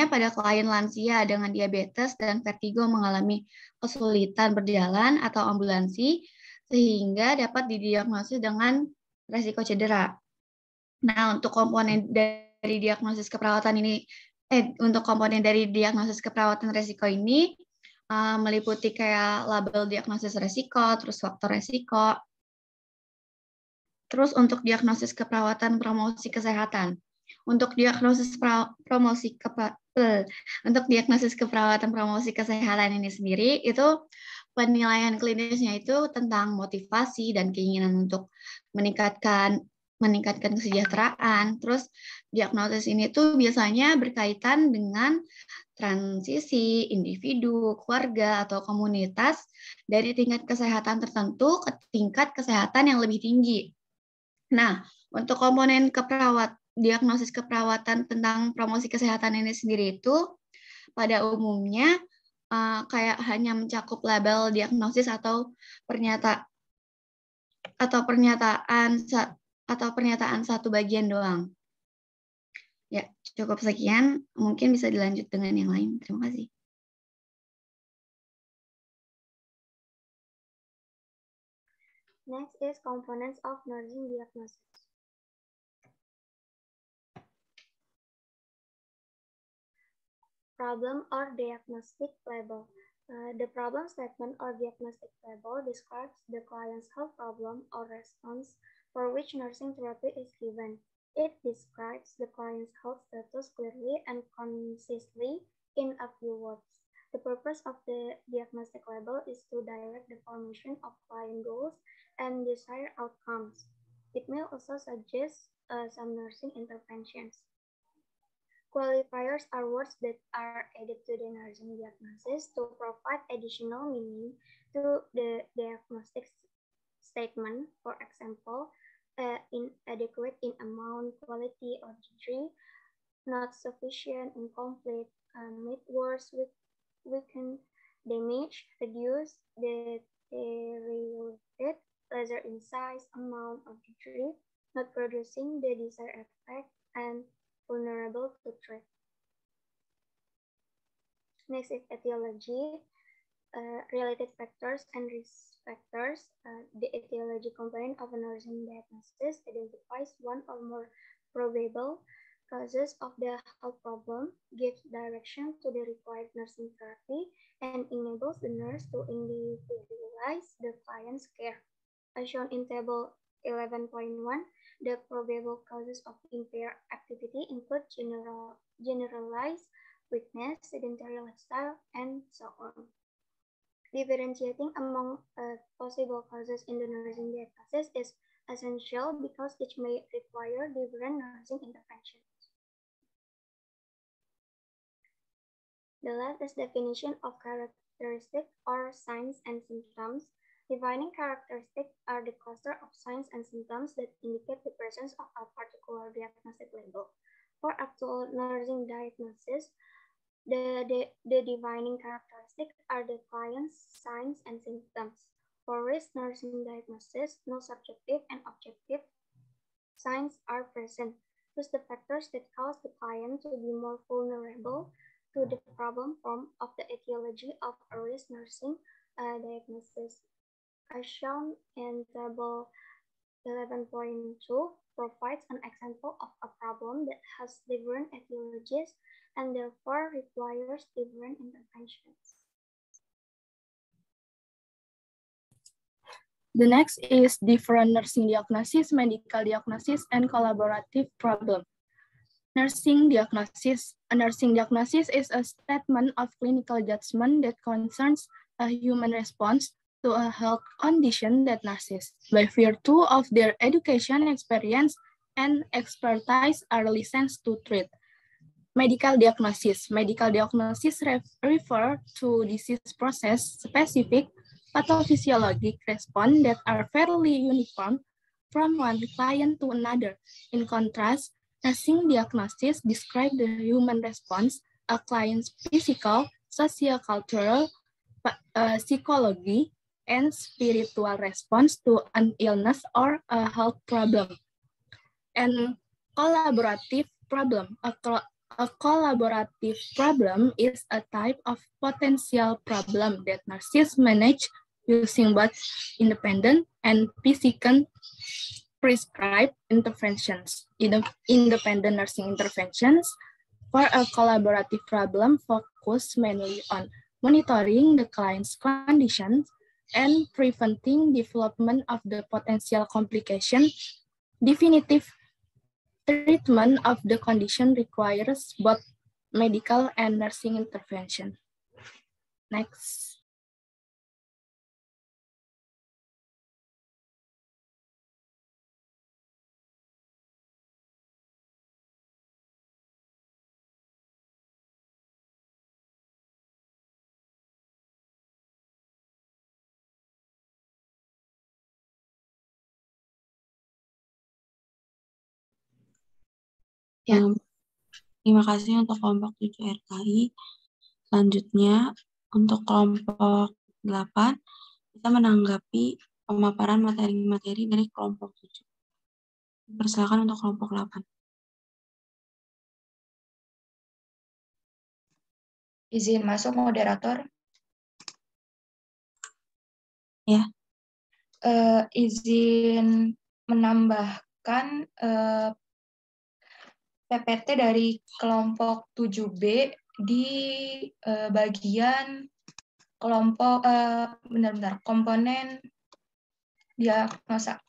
S12: pada klien lansia dengan diabetes dan vertigo mengalami kesulitan berjalan atau ambulansi sehingga dapat didiagnosis dengan resiko cedera. Nah, untuk komponen dari diagnosis keperawatan resiko ini meliputi kayak label diagnosis resiko, terus faktor resiko. Terus untuk diagnosis keperawatan promosi kesehatan. Untuk diagnosis keperawatan promosi kesehatan ini sendiri itu penilaian klinisnya itu tentang motivasi dan keinginan untuk meningkatkan kesejahteraan. Terus diagnosis ini tuh biasanya berkaitan dengan transisi individu, keluarga, atau komunitas dari tingkat kesehatan tertentu ke tingkat kesehatan yang lebih tinggi. Nah, untuk komponen diagnosis keperawatan tentang promosi kesehatan ini sendiri itu pada umumnya kayak hanya mencakup label diagnosis atau pernyataan satu bagian doang. Ya, cukup sekian. Mungkin bisa dilanjut dengan yang lain. Terima kasih.
S3: Next is components of nursing diagnosis. Problem or diagnostic label. The problem statement or diagnostic label describes the client's health problem or response for which nursing therapy is given. It describes the client's health status clearly and concisely in a few words. The purpose of the diagnostic label is to direct the formation of client goals and desired outcomes. It may also suggest some nursing interventions. Qualifiers are words that are added to the nursing diagnosis to provide additional meaning to the diagnostic statement. For example, inadequate in amount, quality, or degree, not sufficient, incomplete, made worse, weakened, damaged, reduced, deteriorated, lesser in size, amount, or degree, not producing the desired effect, and vulnerable to threat. Next is etiology, related factors and risk factors. The etiology component of a nursing diagnosis identifies one or more probable causes of the health problem, gives direction to the required nursing therapy, and enables the nurse to individualize the client's care. As shown in table 11.1, the probable causes of impaired activity include generalized weakness, sedentary lifestyle, and so on. Differentiating among possible causes in the nursing diagnosis is essential because each may require different nursing interventions. The last is definition of characteristic or signs and symptoms. Defining characteristics are the cluster of signs and symptoms that indicate the presence of a particular diagnostic label.
S13: For actual nursing diagnosis, the defining characteristics are the client's signs and symptoms. For risk nursing diagnosis, no subjective and objective signs are present. Thus, the factors that cause the client to be more vulnerable to the problem form of the etiology of a risk nursing diagnosis. As shown in Table 11.2, provides an example of a problem that has different etiologies and therefore requires different interventions.
S7: The next is different nursing diagnosis, medical diagnosis, and collaborative problem. Nursing diagnosis. A nursing diagnosis is a statement of clinical judgment that concerns a human response to a health condition that nurses, by virtue of their education, experience, and expertise, are licensed to treat. Medical diagnosis. Medical diagnosis refer to disease process specific pathophysiologic response that are fairly uniform from one client to another. In contrast, nursing diagnosis describe the human response, a client's physical, socio-cultural, psychology, and spiritual response to an illness or a health problem. And collaborative problem. A collaborative problem is a type of potential problem that nurses manage using both independent and physician prescribed interventions. Independent nursing interventions for a collaborative problem focus mainly on monitoring the client's conditions and preventing development of the potential complication. Definitive treatment of the condition requires both medical and nursing intervention. Next.
S1: Ya. Terima kasih untuk kelompok 7 RKI. Selanjutnya, untuk kelompok 8, kita menanggapi pemaparan materi-materi dari kelompok 7. Persilakan untuk kelompok 8.
S6: Izin masuk, moderator.
S1: Ya.
S6: Izin menambahkan PPT dari kelompok 7B di bagian kelompok komponen diagnosa.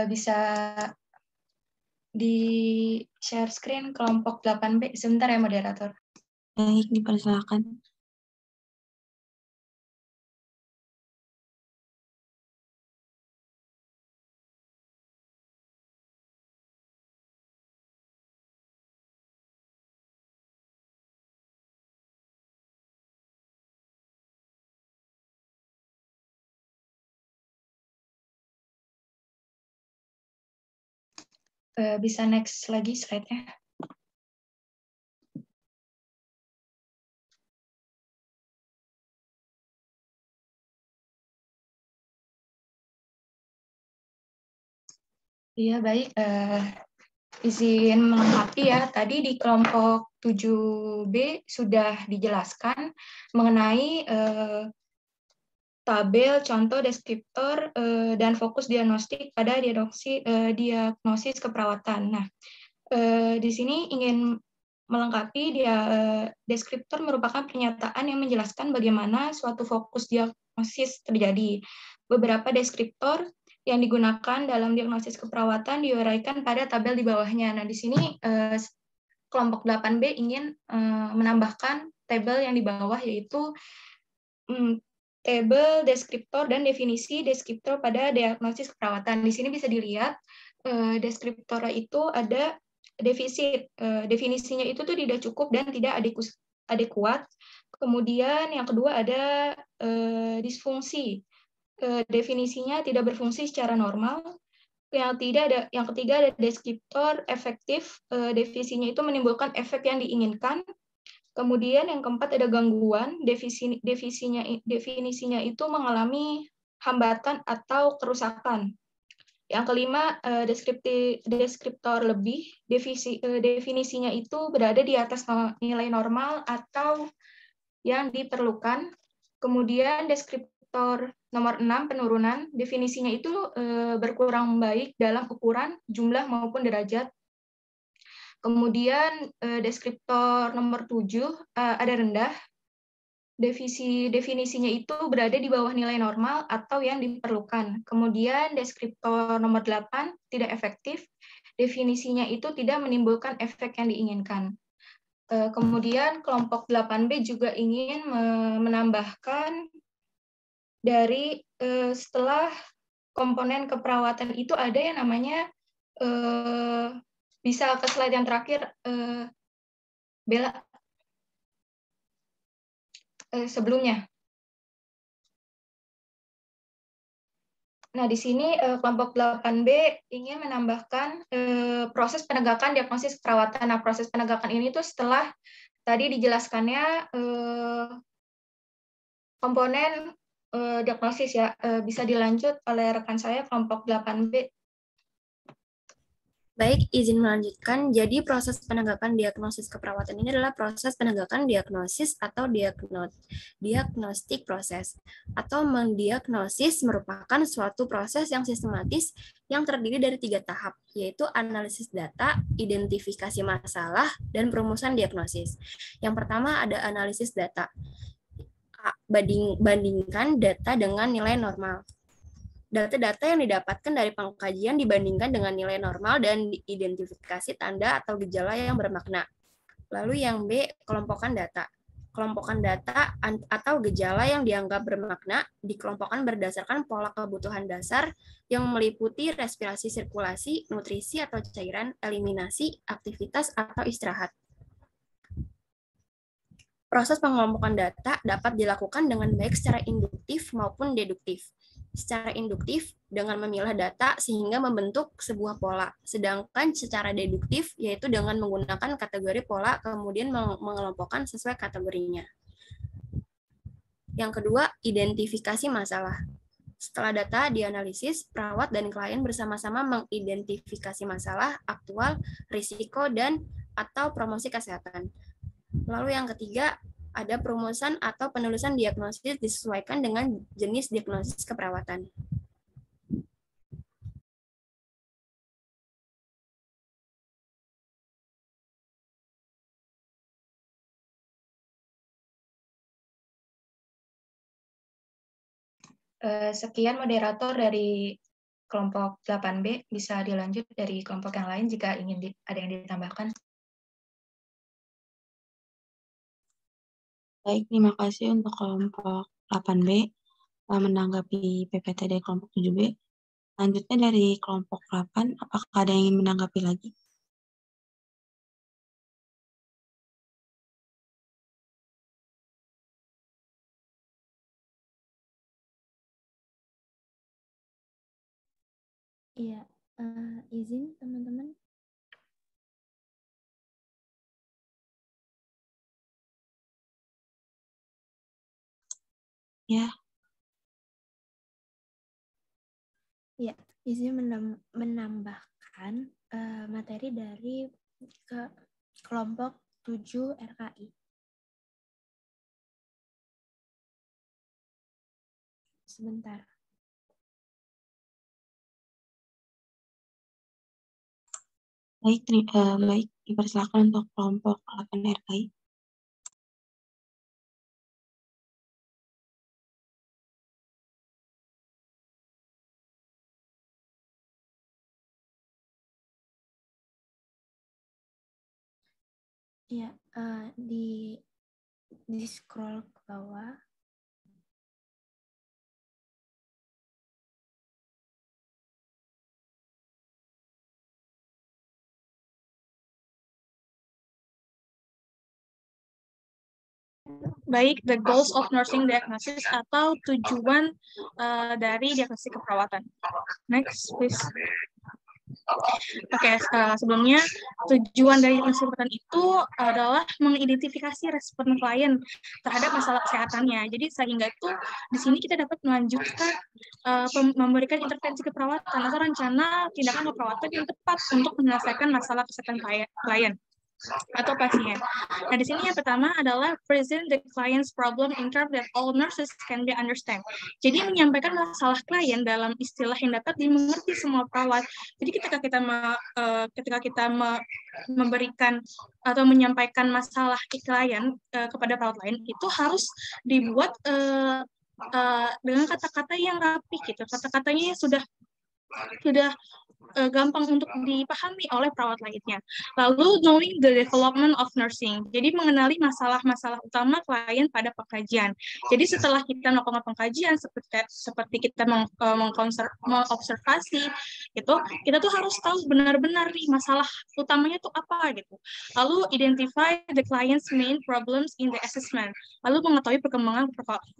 S6: Bisa di share screen kelompok 8B sebentar ya, moderator.
S1: Baik, dipersilakan.
S6: Bisa next lagi slide-nya. Iya, baik. Izin melengkapi ya, tadi di kelompok 7B sudah dijelaskan mengenai tabel, contoh, deskriptor, dan fokus diagnostik pada diagnosis keperawatan. Nah, di sini ingin melengkapi deskriptor merupakan pernyataan yang menjelaskan bagaimana suatu fokus diagnosis terjadi. Beberapa deskriptor yang digunakan dalam diagnosis keperawatan diuraikan pada tabel di bawahnya. Nah, di sini kelompok 8B ingin menambahkan tabel yang di bawah, yaitu tabel, deskriptor, dan definisi deskriptor pada diagnosis keperawatan. Di sini bisa dilihat deskriptor itu ada defisit. Definisinya itu tuh tidak cukup dan tidak adekuat. Kemudian yang kedua ada disfungsi. Definisinya tidak berfungsi secara normal.
S14: Yang ketiga ada deskriptor efektif. Definisinya itu menimbulkan efek yang diinginkan. Kemudian yang keempat ada gangguan. Definisinya itu mengalami hambatan atau kerusakan. Yang kelima, deskriptor lebih. Definisinya itu berada di atas nilai normal atau yang diperlukan. Kemudian deskriptor nomor 6, penurunan. Definisinya itu berkurang baik dalam ukuran, jumlah, maupun derajat. Kemudian deskriptor nomor 7, ada rendah. Definisinya itu berada di bawah nilai normal atau yang diperlukan. Kemudian deskriptor nomor 8, tidak efektif. Definisinya itu tidak menimbulkan efek yang diinginkan. Kemudian kelompok 8B juga ingin menambahkan dari setelah komponen keperawatan itu ada yang namanya, bisa ke slide yang terakhir, Bella. Sebelumnya. Nah, di sini kelompok 8B ingin menambahkan proses penegakan diagnosis keperawatan. Nah, proses penegakan ini tuh setelah tadi dijelaskannya komponen diagnosis ya, bisa dilanjut oleh rekan saya kelompok 8B.
S4: Baik, izin melanjutkan. Jadi proses penegakan diagnosis keperawatan ini adalah proses penegakan diagnosis atau diagnostik proses. Atau mendiagnosis merupakan suatu proses yang sistematis yang terdiri dari 3 tahap, yaitu analisis data, identifikasi masalah, dan perumusan diagnosis. Yang pertama ada analisis data. Bandingkan data dengan nilai normal. Data-data yang didapatkan dari pengkajian dibandingkan dengan nilai normal dan identifikasi tanda atau gejala yang bermakna. Lalu yang B, kelompokkan data. Kelompokkan data atau gejala yang dianggap bermakna dikelompokkan berdasarkan pola kebutuhan dasar yang meliputi respirasi, sirkulasi, nutrisi atau cairan, eliminasi, aktivitas, atau istirahat. Proses pengelompokan data dapat dilakukan dengan baik secara induktif maupun deduktif. Secara induktif dengan memilah data sehingga membentuk sebuah pola, sedangkan secara deduktif yaitu dengan menggunakan kategori pola kemudian mengelompokkan sesuai kategorinya. Yang kedua, identifikasi masalah. Setelah data dianalisis, perawat dan klien bersama-sama mengidentifikasi masalah aktual, risiko, dan atau promosi kesehatan. Lalu yang ketiga, ada perumusan atau penulisan diagnosis disesuaikan dengan jenis diagnosis keperawatan.
S14: Sekian moderator dari kelompok 8B, bisa dilanjut dari kelompok yang lain jika ingin ada yang ditambahkan.
S1: Baik, terima kasih untuk kelompok 8B menanggapi PPT dari kelompok 7B. Selanjutnya dari kelompok 8, apakah ada yang ingin menanggapi lagi?
S3: Iya, izin teman-teman.
S1: Ya.
S3: Ya, izin menambahkan materi dari kelompok 7 RKI. Sebentar.
S1: Baik, dipersilakan untuk kelompok 8 RKI.
S3: Ya, di scroll ke bawah.
S15: Baik, the goals of nursing diagnosis atau tujuan dari diagnosis keperawatan. Next, please. Oke, sebelumnya tujuan dari diagnosis keperawatan itu adalah mengidentifikasi respon klien terhadap masalah kesehatannya. Jadi sehingga itu di sini kita dapat melanjutkan memberikan intervensi keperawatan atau rencana tindakan keperawatan yang tepat untuk menyelesaikan masalah kesehatan klien atau pasien. Nah, di sini yang pertama adalah present the client's problem in terms that all nurses can be understand. Jadi menyampaikan masalah klien dalam istilah yang dapat dimengerti semua perawat. Jadi ketika kita memberikan atau menyampaikan masalah klien kepada perawat lain, itu harus dibuat dengan kata-kata yang rapi gitu. Kata-katanya sudah gampang untuk dipahami oleh perawat lainnya. Lalu knowing the development of nursing. Jadi mengenali masalah-masalah utama klien pada pengkajian. Jadi setelah kita melakukan pengkajian seperti kita mengobservasi itu, kita tuh harus tahu benar-benar nih masalah utamanya tuh apa gitu. Lalu identify the client's main problems in the assessment. Lalu mengetahui perkembangan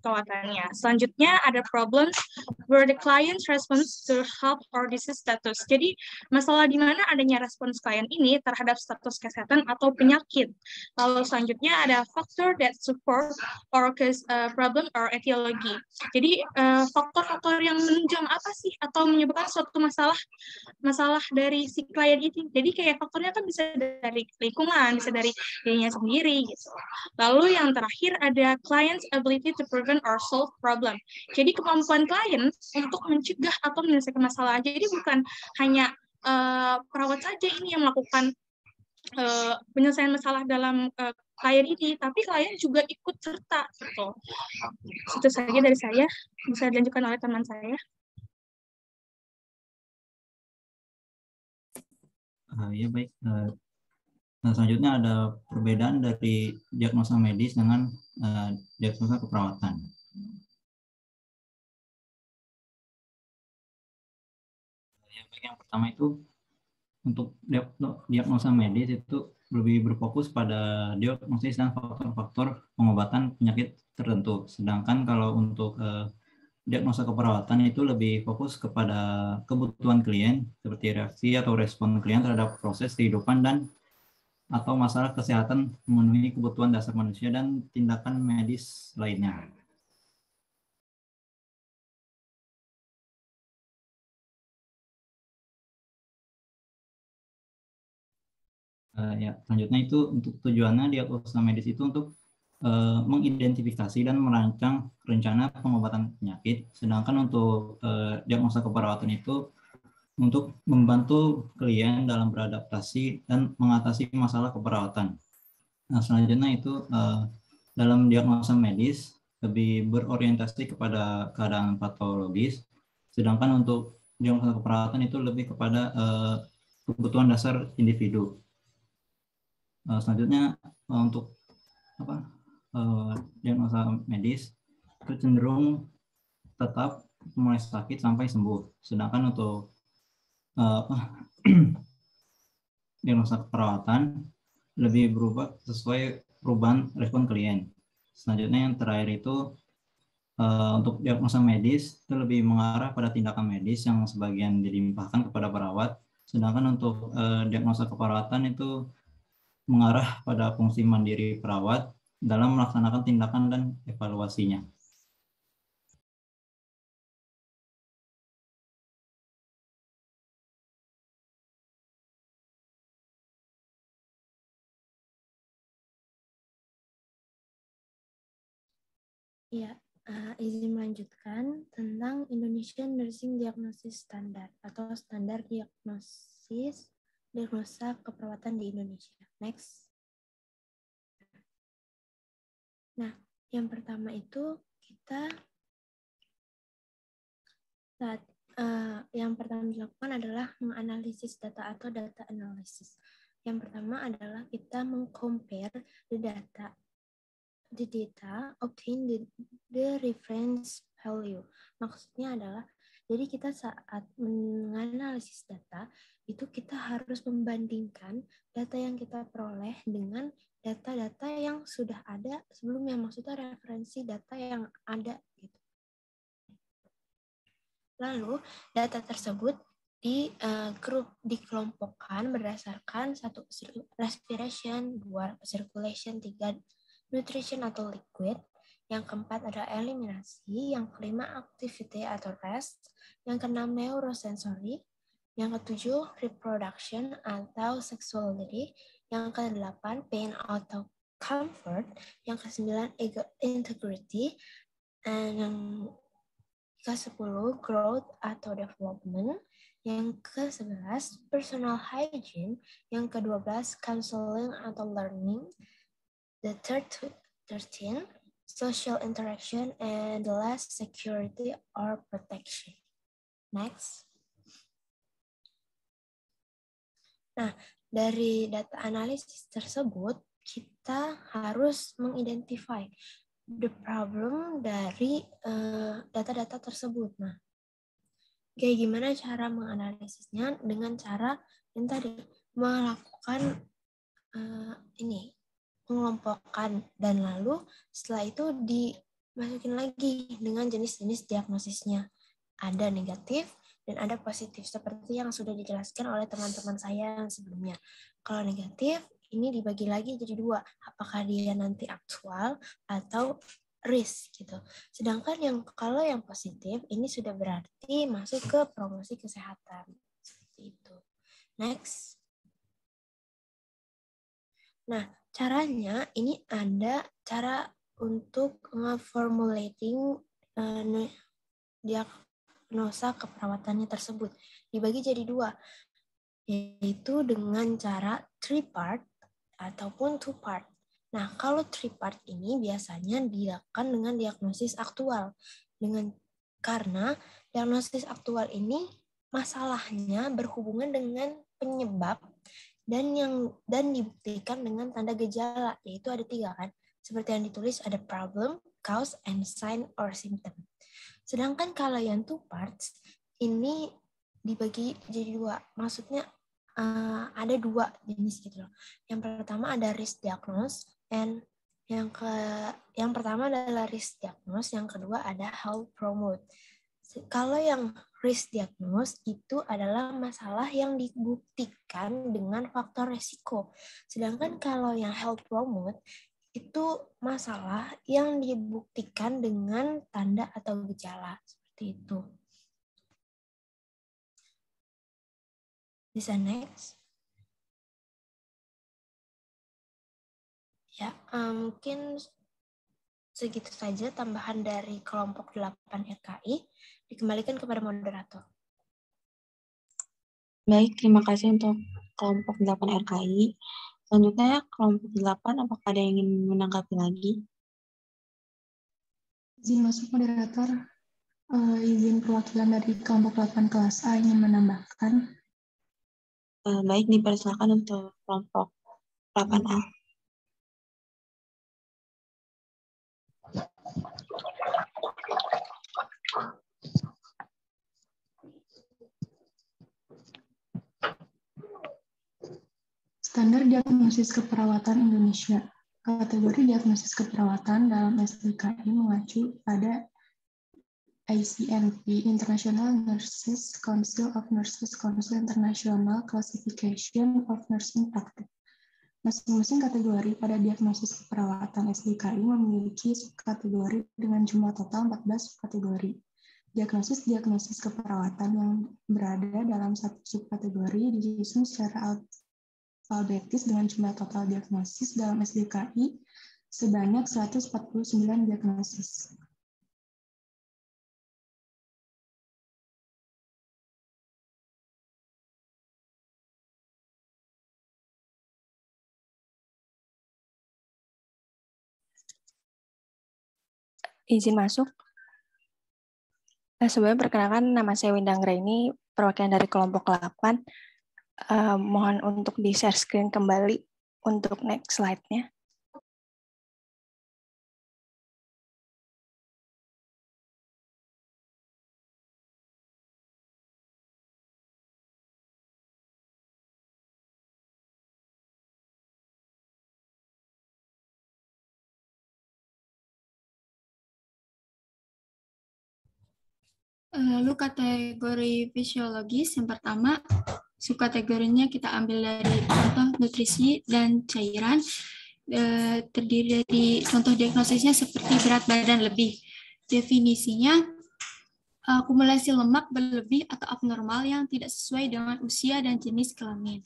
S15: perawatannya. Selanjutnya ada problems where the client responds to health or disease status. Jadi masalah di mana adanya respons klien ini terhadap status kesehatan atau penyakit. Lalu selanjutnya ada factor that support or cause problem or etiology. Jadi faktor-faktor yang menunjang apa sih atau menyebabkan suatu masalah dari si klien ini. Jadi kayak faktornya kan bisa dari lingkungan, bisa dari dirinya sendiri gitu. Lalu yang terakhir ada client's ability to prevent or solve problem. Jadi kemampuan klien untuk mencegah atau menyelesaikan masalah. Jadi bukan hanya perawat saja ini yang melakukan penyelesaian masalah dalam klien ini, tapi klien juga ikut serta. Gitu. Itu saja dari saya, bisa dilanjutkan oleh teman saya.
S16: Ya baik. Nah, selanjutnya ada perbedaan dari diagnosa medis dengan diagnosa keperawatan. Yang pertama itu untuk diagnosa medis itu lebih berfokus pada diagnosis dan faktor-faktor pengobatan penyakit tertentu. Sedangkan kalau untuk diagnosa keperawatan itu lebih fokus kepada kebutuhan klien seperti reaksi atau respon klien terhadap proses kehidupan dan atau masalah kesehatan memenuhi kebutuhan dasar manusia dan tindakan medis lainnya. Ya, selanjutnya itu untuk tujuannya diagnosa medis itu untuk mengidentifikasi dan merancang rencana pengobatan penyakit, sedangkan untuk diagnosa keperawatan itu untuk membantu klien dalam beradaptasi dan mengatasi masalah keperawatan. Nah, selanjutnya itu dalam diagnosa medis lebih berorientasi kepada keadaan patologis, sedangkan untuk diagnosa keperawatan itu lebih kepada kebutuhan dasar individu. Selanjutnya untuk diagnosa medis itu cenderung tetap mulai sakit sampai sembuh, sedangkan untuk diagnosa keperawatan lebih berubah sesuai perubahan respon klien. Selanjutnya yang terakhir itu untuk diagnosa medis itu lebih mengarah pada tindakan medis yang sebagian dilimpahkan kepada perawat, sedangkan untuk diagnosa keperawatan itu mengarah pada fungsi mandiri perawat dalam melaksanakan tindakan dan evaluasinya.
S3: Ya, izin melanjutkan tentang Indonesian Nursing Diagnosis Standard atau standar diagnosa keperawatan di Indonesia. Next. Nah, yang pertama itu yang pertama dilakukan adalah menganalisis data atau data analysis. Yang pertama adalah kita meng-compare the data obtain the reference value. Maksudnya adalah, jadi kita saat menganalisis data, itu kita harus membandingkan data yang kita peroleh dengan data-data yang sudah ada sebelumnya, maksudnya referensi data yang ada gitu. Lalu data tersebut grup dikelompokkan berdasarkan 1 respiration, 2 circulation, 3 nutrition atau liquid, yang keempat adalah eliminasi, yang kelima activity atau rest, yang keenam neurosensory, yang ketujuh reproduction atau sexuality, yang kedelapan pain atau comfort, yang kesembilan integrity, dan yang ke-10 growth atau development, yang ke-11 personal hygiene, yang ke-12 counseling atau learning, the 13 social interaction, and the last security or protection. Next. Nah, dari data analisis tersebut, kita harus mengidentify the problem dari data-data tersebut. Nah, kayak gimana cara menganalisisnya? Dengan cara yang tadi melakukan mengelompokkan, dan lalu setelah itu dimasukin lagi dengan jenis-jenis diagnosisnya. Ada negatif dan ada positif, seperti yang sudah dijelaskan oleh teman-teman saya yang sebelumnya. Kalau negatif, ini dibagi lagi jadi 2. Apakah dia nanti aktual atau risk gitu. Sedangkan kalau yang positif, ini sudah berarti masuk ke promosi kesehatan. Seperti itu. Next. Nah, caranya ini ada cara untuk nge-formulating diagnosa keperawatannya tersebut. Dibagi jadi 2, yaitu dengan cara 3-part ataupun 2-part. Nah, kalau 3-part ini biasanya dilakukan dengan diagnosis aktual. Karena diagnosis aktual ini masalahnya berhubungan dengan penyebab dan dibuktikan dengan tanda gejala, yaitu ada 3 kan. Seperti yang ditulis ada problem, cause, and sign or symptom. Sedangkan kalau yang 2 parts ini dibagi jadi 2. Maksudnya ada 2 jenis gitu loh. Yang pertama ada risk diagnose, and yang pertama adalah risk diagnose, yang kedua ada health promote. Kalau yang risk diagnose itu adalah masalah yang dibuktikan dengan faktor resiko. Sedangkan kalau yang health promote itu masalah yang dibuktikan dengan tanda atau gejala. Seperti itu. Bisa next. Ya, mungkin segitu saja tambahan dari kelompok 8 RKI. Dikembalikan kepada moderator.
S1: Baik, terima kasih untuk kelompok 8 RKI. Selanjutnya, kelompok 8, apakah ada yang ingin menanggapi lagi?
S17: Izin masuk moderator. Izin perwakilan dari kelompok 8 kelas A ingin menambahkan.
S1: Baik, dipersilakan untuk kelompok 8A.
S17: Standar diagnosis keperawatan Indonesia. Kategori diagnosis keperawatan dalam SDKI mengacu pada ICNP, International Nurses Council of Nurses Council International Classification of Nursing Practice. Masing-masing kategori pada diagnosis keperawatan SDKI memiliki subkategori dengan jumlah total 14 subkategori. Diagnosis keperawatan yang berada dalam satu subkategori disusun secara alfabetis dengan jumlah total diagnosis dalam SDKI sebanyak 149 diagnosis.
S18: Izin masuk. Sebelumnya perkenalkan, nama saya Winda Anggraini, perwakilan dari kelompok 8. Mohon untuk di-share screen kembali untuk next slide-nya.
S19: Lalu kategori fisiologis yang pertama, subkategorinya kita ambil dari contoh nutrisi dan cairan, terdiri dari contoh diagnosisnya seperti berat badan lebih. Definisinya, akumulasi lemak berlebih atau abnormal yang tidak sesuai dengan usia dan jenis kelamin.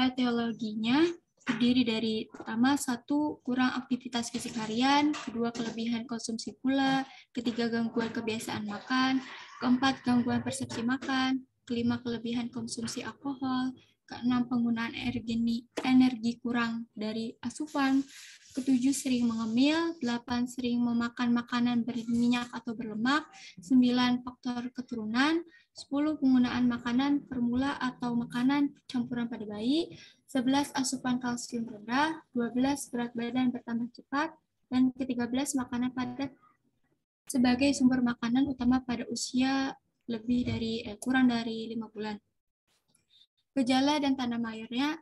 S19: Etiologinya terdiri dari pertama, 1, kurang aktivitas fisik harian, kedua, kelebihan konsumsi gula, ketiga, gangguan kebiasaan makan, keempat, gangguan persepsi makan, kelima, kelebihan konsumsi alkohol, keenam, penggunaan energi kurang dari asupan, ketujuh, sering mengemil, 8, sering memakan makanan berminyak atau berlemak, 9, faktor keturunan, 10, penggunaan makanan formula atau makanan campuran pada bayi, 11, asupan kalsium rendah, 12, berat badan bertambah cepat, dan ke-13, makanan padat sebagai sumber makanan utama pada usia kurang dari 5 bulan. Gejala dan tanda mayornya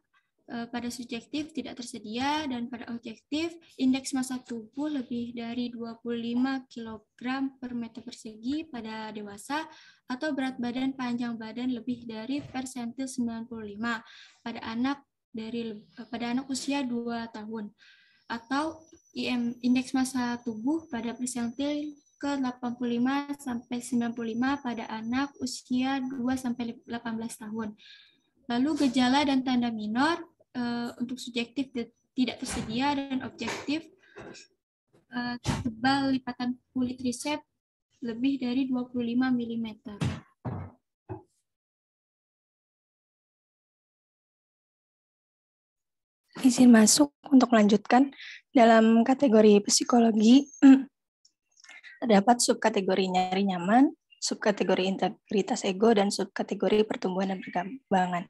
S19: pada subjektif tidak tersedia, dan pada objektif indeks massa tubuh lebih dari 25 kg per meter persegi pada dewasa, atau berat badan panjang badan lebih dari persentil 95 pada anak usia 2 tahun, atau indeks massa tubuh pada persentil ke 85 sampai 95 pada anak usia 2 sampai 18 tahun. Lalu gejala dan tanda minor untuk subjektif tidak tersedia, dan objektif tebal lipatan kulit risep lebih dari 25 mm.
S18: Izin masuk untuk melanjutkan. Dalam kategori psikologi, terdapat subkategori nyeri nyaman, subkategori integritas ego, dan subkategori pertumbuhan dan perkembangan.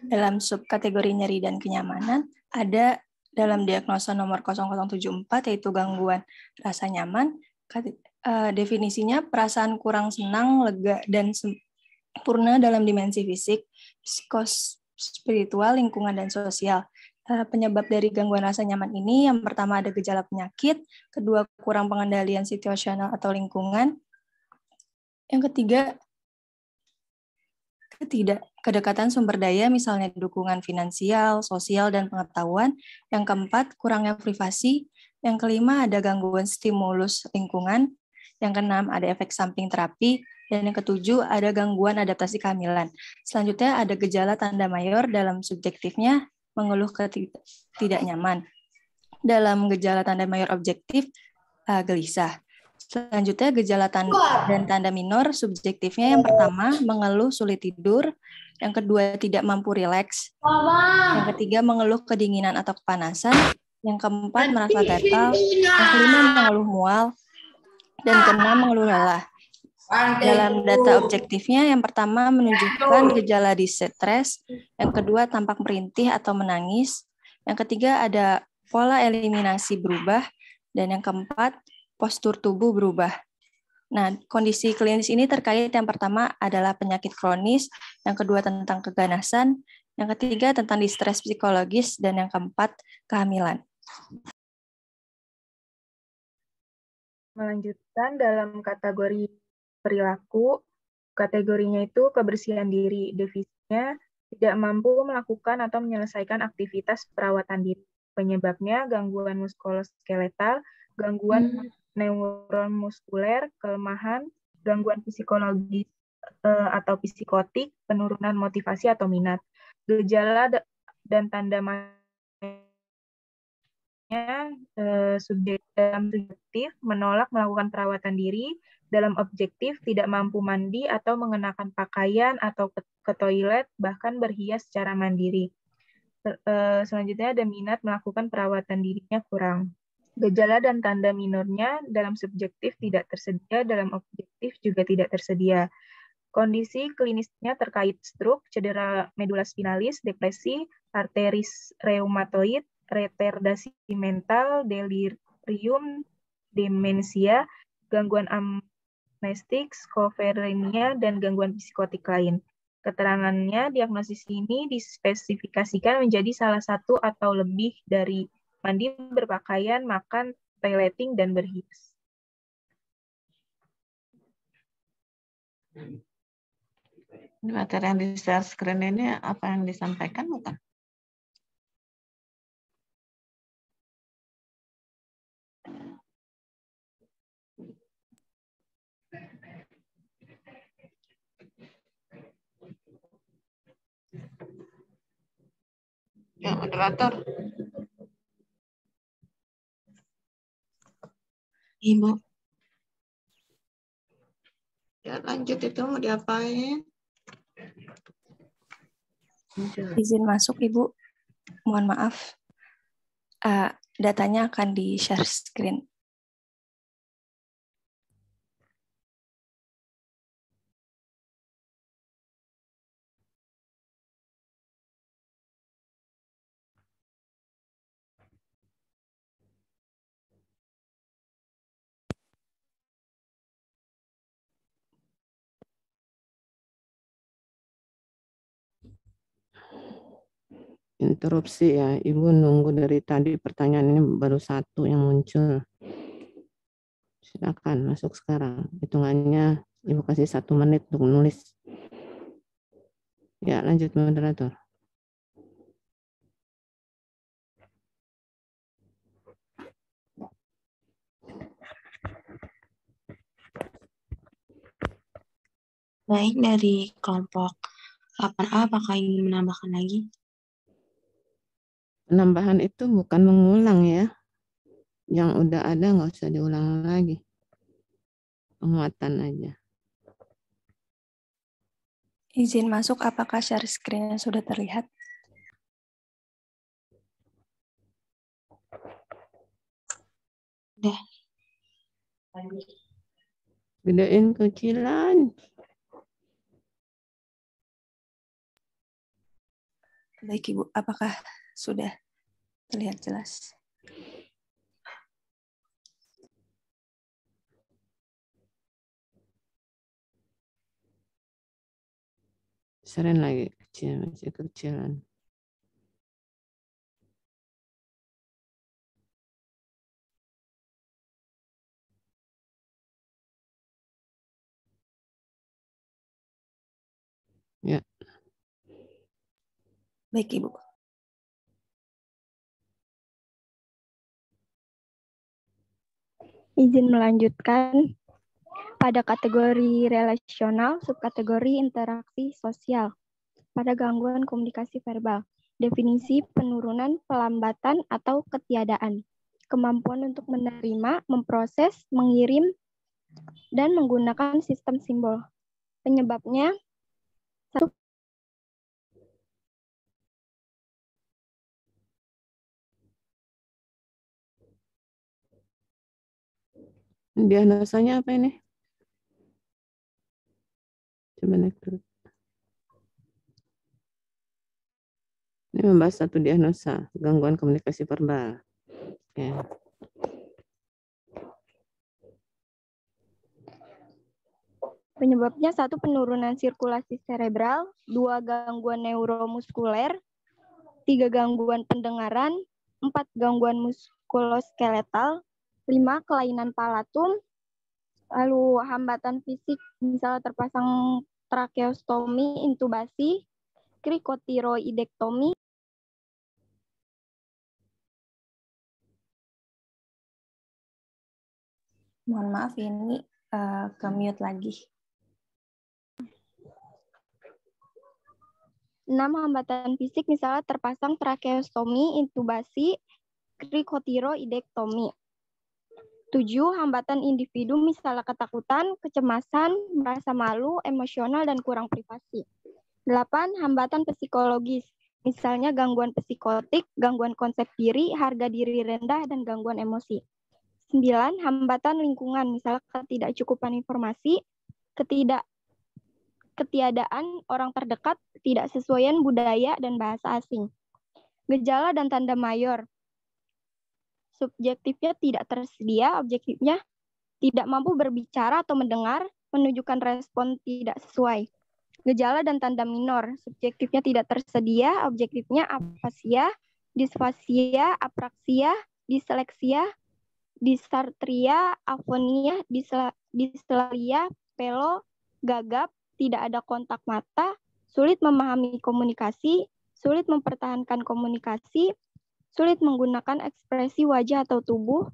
S18: Dalam subkategori nyeri dan kenyamanan, ada dalam diagnosa nomor 0074, yaitu gangguan rasa nyaman. Definisinya, perasaan kurang senang, lega, dan sempurna dalam dimensi fisik, psikospiritual, lingkungan, dan sosial. Penyebab dari gangguan rasa nyaman ini, yang pertama ada gejala penyakit, kedua kurang pengendalian situasional atau lingkungan, yang ketiga kedekatan sumber daya, misalnya dukungan finansial, sosial, dan pengetahuan, yang keempat kurangnya privasi, yang kelima ada gangguan stimulus lingkungan, yang keenam ada efek samping terapi, dan yang ketujuh ada gangguan adaptasi kehamilan. Selanjutnya ada gejala tanda mayor, dalam subjektifnya mengeluh tidak nyaman. Dalam gejala tanda mayor objektif, gelisah. Selanjutnya gejala dan tanda minor subjektifnya, yang pertama mengeluh sulit tidur, yang kedua tidak mampu rileks, yang ketiga mengeluh kedinginan atau kepanasan, yang keempat merasa gatal, yang kelima mengeluh mual, dan keenam mengeluh lelah. Dalam data objektifnya, yang pertama menunjukkan gejala distress, yang kedua tampak merintih atau menangis, yang ketiga ada pola eliminasi berubah, dan yang keempat postur tubuh berubah. Nah, kondisi klinis ini terkait yang pertama adalah penyakit kronis, yang kedua tentang keganasan, yang ketiga tentang distres psikologis, dan yang keempat kehamilan.
S14: Melanjutkan dalam kategori perilaku, kategorinya itu kebersihan diri. Definisinya tidak mampu melakukan atau menyelesaikan aktivitas perawatan diri. Penyebabnya gangguan muskuloskeletal, gangguan neuron muskuler, kelemahan, gangguan psikologis atau psikotik, penurunan motivasi atau minat. Gejala dan tanda subjektif menolak melakukan perawatan diri, dalam objektif tidak mampu mandi atau mengenakan pakaian atau ke toilet, bahkan berhias secara mandiri. Selanjutnya ada minat melakukan perawatan dirinya kurang. Gejala dan tanda minornya dalam subjektif tidak tersedia, dalam objektif juga tidak tersedia. Kondisi klinisnya terkait stroke, cedera medula spinalis, depresi, arteris reumatoid, retardasi mental, delirium, demensia, gangguan amnestik, skizofrenia, dan gangguan psikotik lain. Keterangannya, diagnosis ini dispesifikasikan menjadi salah satu atau lebih dari mandi, berpakaian, makan, toileting, dan berhias.
S20: Ini materi yang di share screen ini apa yang disampaikan bukan? Ya, moderator.
S1: Ibu.
S20: Ya, lanjut itu mau diapain?
S18: Izin masuk, Ibu. Mohon maaf. Datanya akan di-share screen.
S20: Interupsi ya, Ibu nunggu dari tadi pertanyaan ini baru satu yang muncul. Silakan masuk sekarang. Hitungannya Ibu kasih 1 menit untuk menulis. Ya, lanjut moderator.
S1: Baik, dari kelompok 8A, apakah ingin menambahkan lagi?
S20: Penambahan itu bukan mengulang ya. Yang udah ada nggak usah diulang lagi. Penguatan aja.
S18: Izin masuk, apakah share screen-nya sudah terlihat?
S1: Udah.
S20: Gedein kecilan.
S18: Baik, Ibu. Apakah sudah terlihat jelas?
S20: Seren lagi kecil, masih kecilan. Ya.
S18: Baik, Ibu.
S9: Izin melanjutkan. Pada kategori relasional, subkategori interaksi sosial. Pada gangguan komunikasi verbal, definisi penurunan, pelambatan, atau ketiadaan. Kemampuan untuk menerima, memproses, mengirim, dan menggunakan sistem simbol. Penyebabnya, 1.
S20: Diagnosanya apa ini? Coba naik dulu. Ini membahas 1 diagnosa, gangguan komunikasi verbal. Oke.
S9: Penyebabnya 1. Penurunan sirkulasi cerebral, 2. Gangguan neuromuskuler, 3. Gangguan pendengaran, 4. Gangguan muskuloskeletal, 5. Kelainan palatum, lalu hambatan fisik, misalnya terpasang tracheostomi, intubasi, krikotiroidektomi.
S18: Mohon maaf, ini ke-mute lagi.
S9: 6. Hambatan fisik, misalnya terpasang tracheostomi, intubasi, krikotiroidektomi. 7. Hambatan individu, misalnya ketakutan, kecemasan, merasa malu, emosional, dan kurang privasi. 8. Hambatan psikologis, misalnya gangguan psikotik, gangguan konsep diri, harga diri rendah, dan gangguan emosi. 9. Hambatan lingkungan, misalnya ketidakcukupan informasi, ketiadaan orang terdekat, ketidaksesuaian budaya dan bahasa asing. Gejala dan tanda mayor. Subjektifnya tidak tersedia, objektifnya tidak mampu berbicara atau mendengar, menunjukkan respon tidak sesuai. Gejala dan tanda minor. Subjektifnya tidak tersedia, objektifnya afasia, disfasia, apraksia, disleksia, dysarthria, afonia, dislalia, pelo,
S3: gagap, tidak ada kontak mata, sulit memahami komunikasi, sulit mempertahankan komunikasi, sulit menggunakan ekspresi wajah atau tubuh,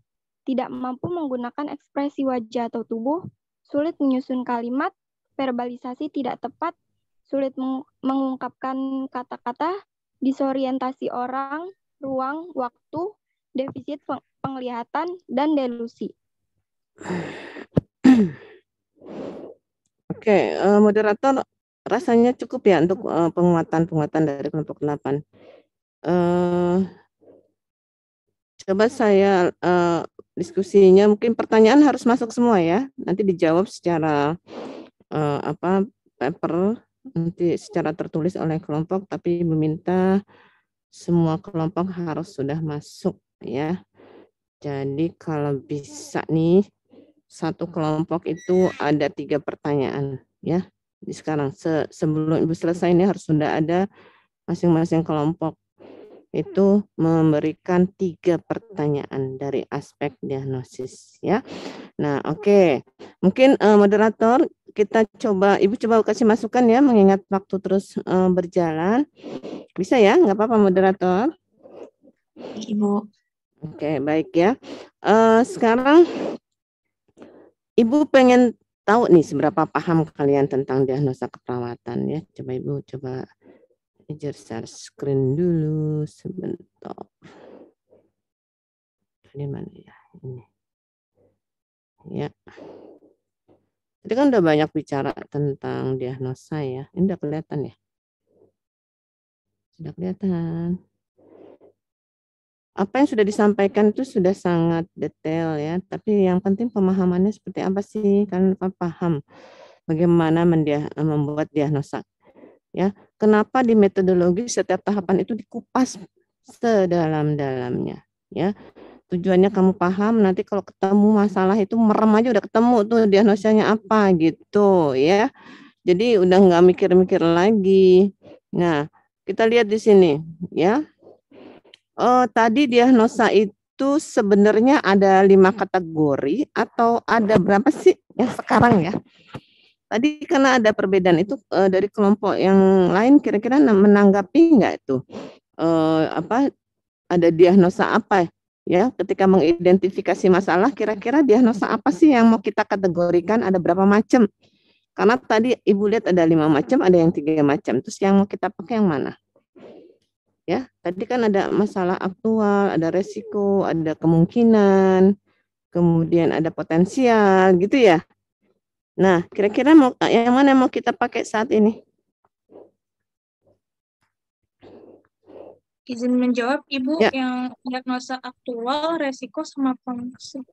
S3: tidak mampu menggunakan ekspresi wajah atau tubuh, sulit menyusun kalimat, verbalisasi tidak tepat, sulit mengungkapkan kata-kata, disorientasi orang, ruang, waktu, defisit penglihatan, dan delusi.
S20: Oke, moderator rasanya cukup ya untuk penguatan dari kelompok 8. Coba saya diskusinya, mungkin pertanyaan harus masuk semua ya. Nanti dijawab secara paper, nanti secara tertulis oleh kelompok, tapi meminta semua kelompok harus sudah masuk ya. Jadi kalau bisa nih, satu kelompok itu ada 3 pertanyaan ya. Jadi sekarang sebelum Ibu selesai ini harus sudah ada masing-masing kelompok itu memberikan 3 pertanyaan dari aspek diagnosis ya. Nah, oke. Mungkin moderator kita coba, Ibu coba kasih masukan ya, mengingat waktu terus berjalan. Bisa ya? Nggak apa-apa moderator?
S1: Ibu.
S20: Oke, baik ya. Sekarang Ibu pengen tahu nih seberapa paham kalian tentang diagnosa keperawatan ya. Coba Ibu coba share screen dulu sebentar. Ini mana ya? Ini. Ya. Tadi kan udah banyak bicara tentang diagnosa ya. Ini udah kelihatan ya? Sudah kelihatan. Apa yang sudah disampaikan itu sudah sangat detail ya, tapi yang penting pemahamannya seperti apa sih? Kan paham bagaimana membuat diagnosa. Ya, kenapa di metodologi setiap tahapan itu dikupas sedalam-dalamnya ya. Tujuannya kamu paham, nanti kalau ketemu masalah itu merem aja udah ketemu tuh diagnosanya apa gitu ya. Jadi udah nggak mikir-mikir lagi. Nah, kita lihat di sini ya. Tadi diagnosa itu sebenarnya ada 5 kategori atau ada berapa sih yang sekarang ya? Tadi karena ada perbedaan itu dari kelompok yang lain, kira-kira menanggapi nggak itu? Ada diagnosa apa ya? Ketika mengidentifikasi masalah, kira-kira diagnosa apa sih yang mau kita kategorikan? Ada berapa macam? Karena tadi Ibu lihat ada 5 macam, ada yang 3 macam. Terus yang mau kita pakai yang mana? Ya, tadi kan ada masalah aktual, ada resiko, ada kemungkinan, kemudian ada potensial, gitu ya. Nah, kira-kira yang mana mau kita pakai saat ini?
S15: Izin menjawab, Ibu,
S20: ya.
S15: Yang diagnosa aktual, resiko, sama promosi.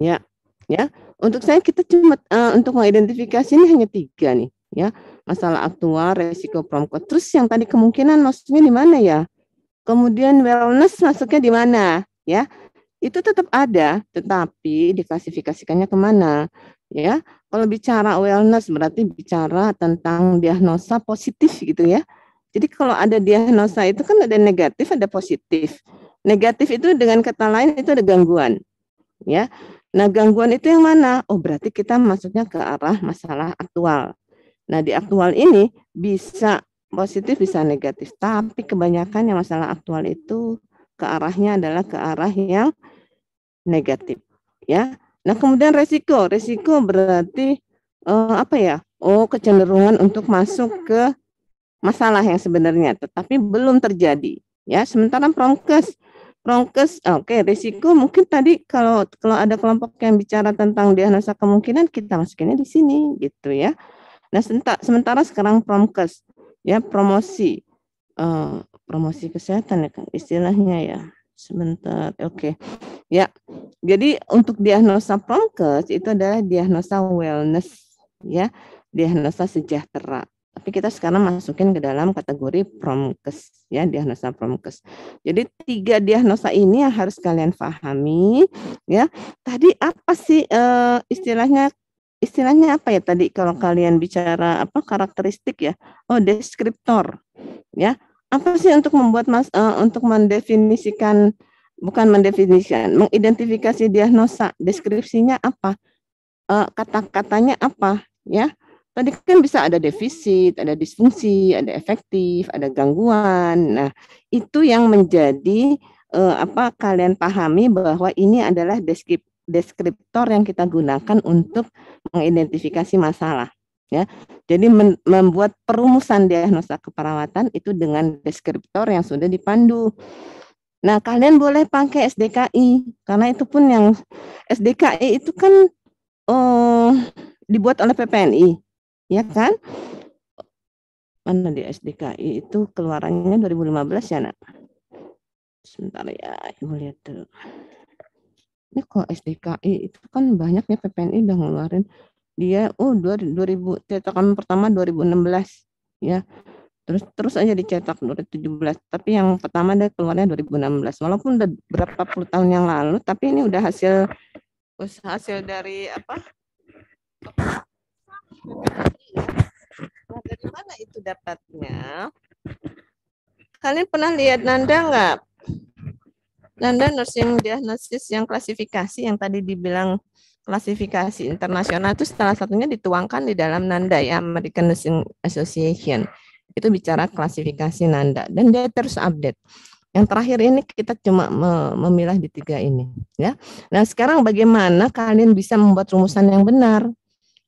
S20: Ya, ya. Untuk saya kita cuma untuk mengidentifikasi ini hanya 3 nih, ya. Masalah aktual, resiko, promko. Terus yang tadi kemungkinan maksudnya di mana ya? Kemudian wellness masuknya di mana? Ya, itu tetap ada, tetapi diklasifikasikannya kemana? Ya, kalau bicara wellness berarti bicara tentang diagnosa positif gitu ya. Jadi kalau ada diagnosa itu kan ada negatif, ada positif. Negatif itu dengan kata lain itu ada gangguan. Ya, nah gangguan itu yang mana? Oh berarti kita masuknya ke arah masalah aktual. Nah di aktual ini bisa positif bisa negatif, tapi kebanyakan yang masalah aktual itu ke arahnya adalah ke arah yang negatif, ya. Nah kemudian resiko berarti apa ya? Oh kecenderungan untuk masuk ke masalah yang sebenarnya, tetapi belum terjadi, ya. Sementara promkes, oke, risiko mungkin tadi kalau ada kelompok yang bicara tentang diagnosa kemungkinan kita masukinnya di sini, gitu ya. Nah sementara sekarang promkes, ya promosi kesehatan ya istilahnya ya. Sebentar, oke. Ya, jadi untuk diagnosa promkes itu adalah diagnosa wellness, ya, diagnosa sejahtera. Tapi kita sekarang masukin ke dalam kategori promkes, ya, diagnosa promkes. Jadi 3 diagnosa ini yang harus kalian pahami, ya. Tadi apa sih istilahnya apa ya tadi kalau kalian bicara apa karakteristik ya? Oh, deskriptor, ya. Apa sih untuk membuat untuk mendefinisikan, bukan mendefinisikan, mengidentifikasi diagnosa, deskripsinya apa, kata-katanya apa, ya. Tadi kan bisa ada defisit, ada disfungsi, ada efektif, ada gangguan. Nah, itu yang menjadi apa kalian pahami bahwa ini adalah deskriptor yang kita gunakan untuk mengidentifikasi masalah. Ya, jadi membuat perumusan diagnosa keperawatan itu dengan deskriptor yang sudah dipandu. Nah, kalian boleh pakai SDKI karena itu pun yang SDKI itu kan dibuat oleh PPNI. Ya kan? Mana di SDKI itu keluarannya 2015 ya, Nak? Sebentar ya, Ibu lihat dulu. Ini kok SDKI itu kan banyak ya PPNI udah ngeluarin. Dia 2000 cetakan pertama 2016 ya. Terus aja dicetak 2017. Tapi yang pertama dia keluarnya 2016. Walaupun udah berapa puluh tahun yang lalu, tapi ini udah hasil dari apa? Nah, dari mana itu dapatnya? Kalian pernah lihat Nanda nggak? Nanda nursing diagnosis yang klasifikasi yang tadi dibilang klasifikasi internasional itu salah satunya dituangkan di dalam Nanda ya, American Nursing Association. Itu bicara klasifikasi Nanda dan dia terus update. Yang terakhir ini kita cuma memilah di 3 ini ya. Nah, sekarang bagaimana kalian bisa membuat rumusan yang benar?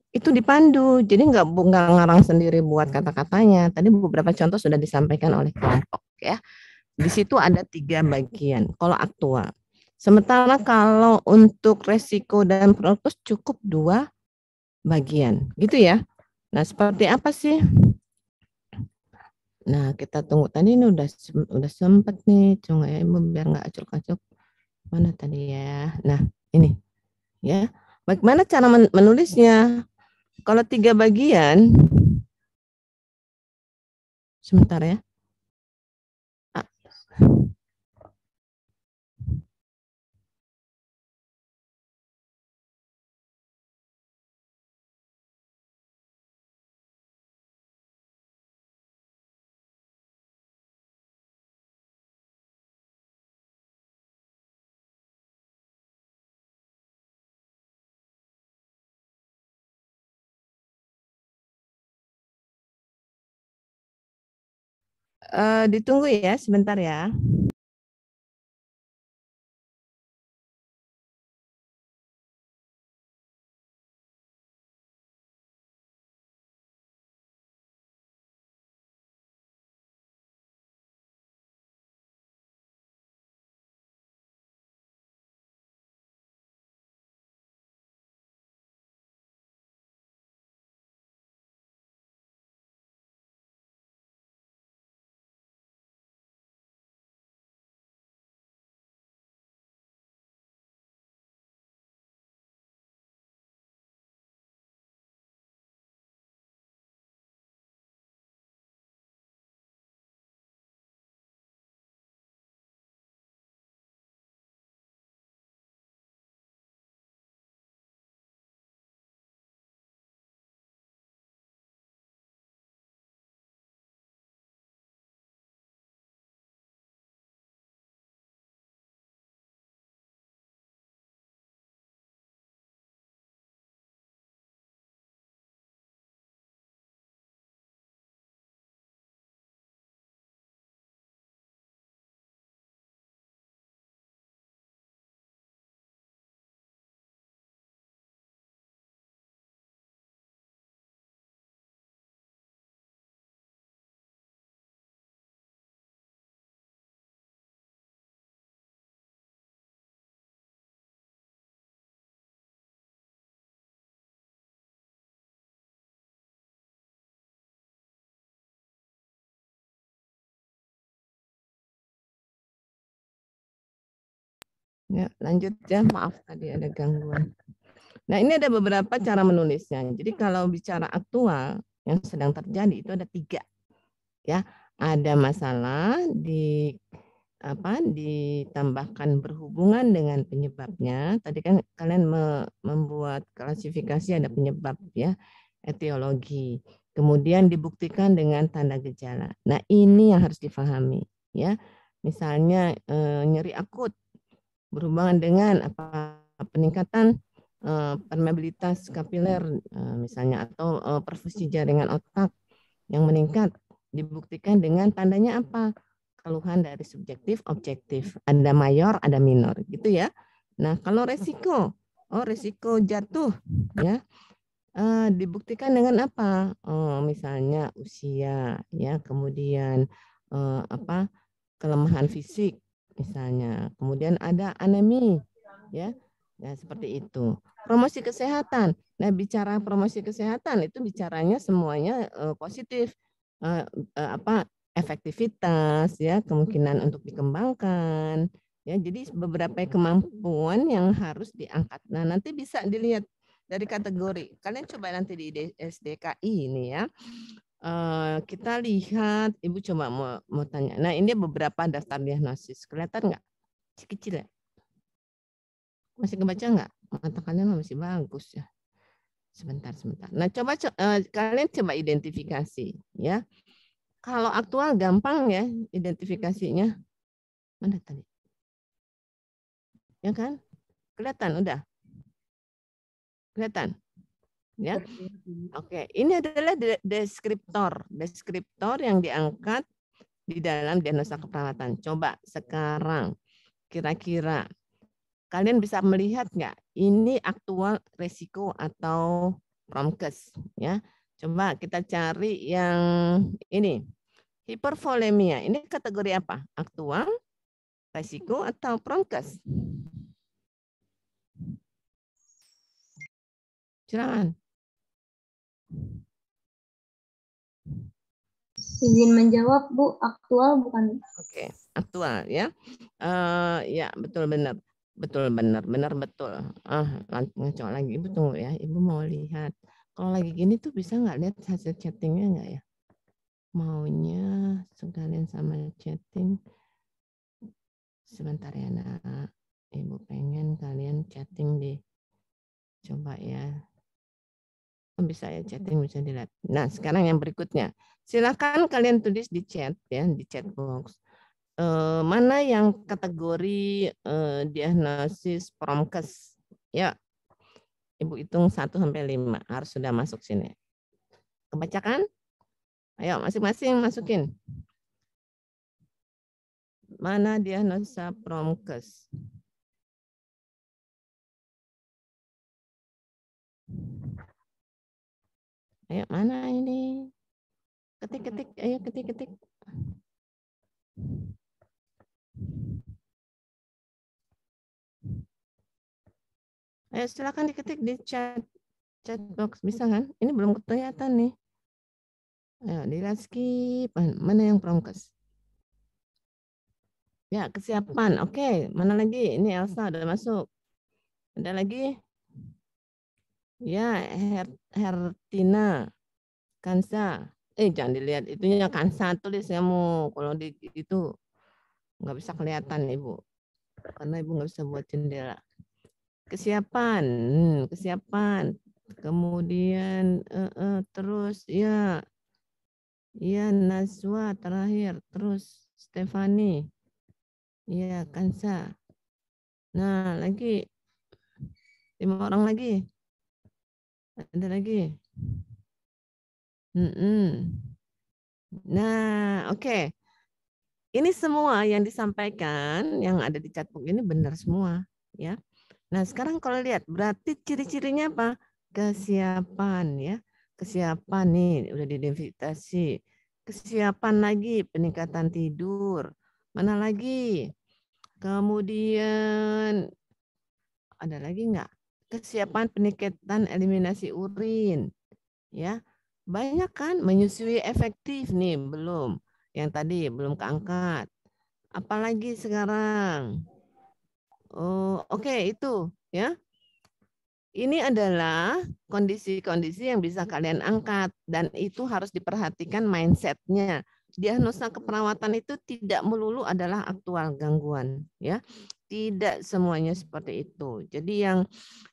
S20: Itu dipandu, jadi nggak ngarang sendiri buat kata-katanya. Tadi beberapa contoh sudah disampaikan oleh kelompok ya. Di situ ada 3 bagian kalau aktual. Sementara kalau untuk resiko dan prognos cukup 2 bagian, gitu ya. Nah, seperti apa sih? Nah, kita tunggu. Tadi ini udah sempat nih, cuma ya Ibu biar nggak acuk-acuk. Mana tadi ya? Nah, ini ya. Bagaimana cara menulisnya? Kalau 3 bagian, sebentar ya. Ditunggu ya, sebentar ya. Ya, lanjut ya, maaf tadi ada gangguan. Nah, ini ada beberapa cara menulisnya. Jadi kalau bicara aktual yang sedang terjadi itu ada 3. Ya, ada masalah ditambahkan berhubungan dengan penyebabnya. Tadi kan kalian membuat klasifikasi ada penyebab ya, etiologi. Kemudian dibuktikan dengan tanda gejala. Nah, ini yang harus difahami ya. Misalnya nyeri akut berhubungan dengan peningkatan permeabilitas kapiler misalnya, atau perfusi jaringan otak yang meningkat, dibuktikan dengan tandanya apa? Keluhan dari subjektif, objektif. Ada mayor, ada minor, gitu ya. Nah, kalau resiko, resiko jatuh, ya, dibuktikan dengan apa? Misalnya usia, ya, kemudian apa? Kelemahan fisik, misalnya. Kemudian ada anemi, ya, seperti itu. Promosi kesehatan. Nah, bicara promosi kesehatan itu bicaranya semuanya positif. Apa? Efektivitas, ya, kemungkinan untuk dikembangkan, ya. Jadi beberapa kemampuan yang harus diangkat. Nah, nanti bisa dilihat dari kategori. Kalian coba nanti di SDKI ini, ya. Kita lihat, Ibu coba mau tanya. Nah, ini beberapa daftar diagnosis. Kelihatan nggak? Kecil ya? Masih kebaca nggak? Mata kalian masih bagus ya. Sebentar. Nah, coba kalian coba identifikasi, ya. Kalau aktual gampang ya identifikasinya. Mana tadi? Ya kan? Kelihatan udah? Kelihatan? Ya. Oke, ini adalah deskriptor yang diangkat di dalam diagnosa keperawatan. Coba sekarang kira-kira kalian bisa melihat nggak ini aktual resiko atau promkes, ya. Coba kita cari yang ini. Hipervolemia, ini kategori apa? Aktual, resiko, atau promkes? Silakan.
S13: Izin menjawab, Bu. Aktual bukan?
S20: Oke, aktual ya. Ya, betul benar. Betul. Ngaco lagi. Ibu tunggu ya. Ibu mau lihat. Kalau lagi gini tuh bisa nggak lihat hasil chattingnya nggak ya? Maunya sekalian sama chatting. Sebentar ya, Nak. Ibu pengen kalian chatting deh. Coba ya. Bisa ya chatting, bisa dilihat. Nah, sekarang yang berikutnya. Silakan kalian tulis di chat ya, di chat box. Mana yang kategori diagnosis promkes? Ya. Ibu hitung 1 sampai 5 harus sudah masuk sini. Kebacakan? Ayo masing-masing masukin. Mana diagnosa promkes? Ayo mana ini? Ketik. Ayo ketik. Ayo silakan diketik di chat box, bisa kan? Ini belum kelihatan nih. Ayo dilihat skip. Mana yang promkes? Ya, kesiapan. Oke, mana lagi? Ini Elsa udah masuk. Ada lagi? Ya, Hertina, Kansa. Jangan dilihat itunya Kansa, tulis kamu. Kalau di itu nggak bisa kelihatan Ibu. Karena Ibu nggak bisa buat jendela. Kesiapan. Kemudian terus ya Nazwa terakhir, terus Stefani. Iya, Kansa. Nah, lagi 5 orang lagi. Ada lagi. Nah, oke. Ini semua yang disampaikan, yang ada di chatbook ini benar semua, ya. Nah, sekarang kalau lihat, berarti ciri-cirinya apa? Kesiapan, ya. Kesiapan nih, udah diidentifikasi. Kesiapan lagi, peningkatan tidur. Mana lagi? Kemudian ada lagi nggak? Kesiapan peningkatan eliminasi urin, ya. Banyak kan? Menyusui efektif nih, belum. Yang tadi belum keangkat. Apalagi sekarang? Oke, itu ya. Ini adalah kondisi-kondisi yang bisa kalian angkat dan itu harus diperhatikan mindsetnya. Diagnosa keperawatan itu tidak melulu adalah aktual gangguan, ya. Tidak semuanya seperti itu. Jadi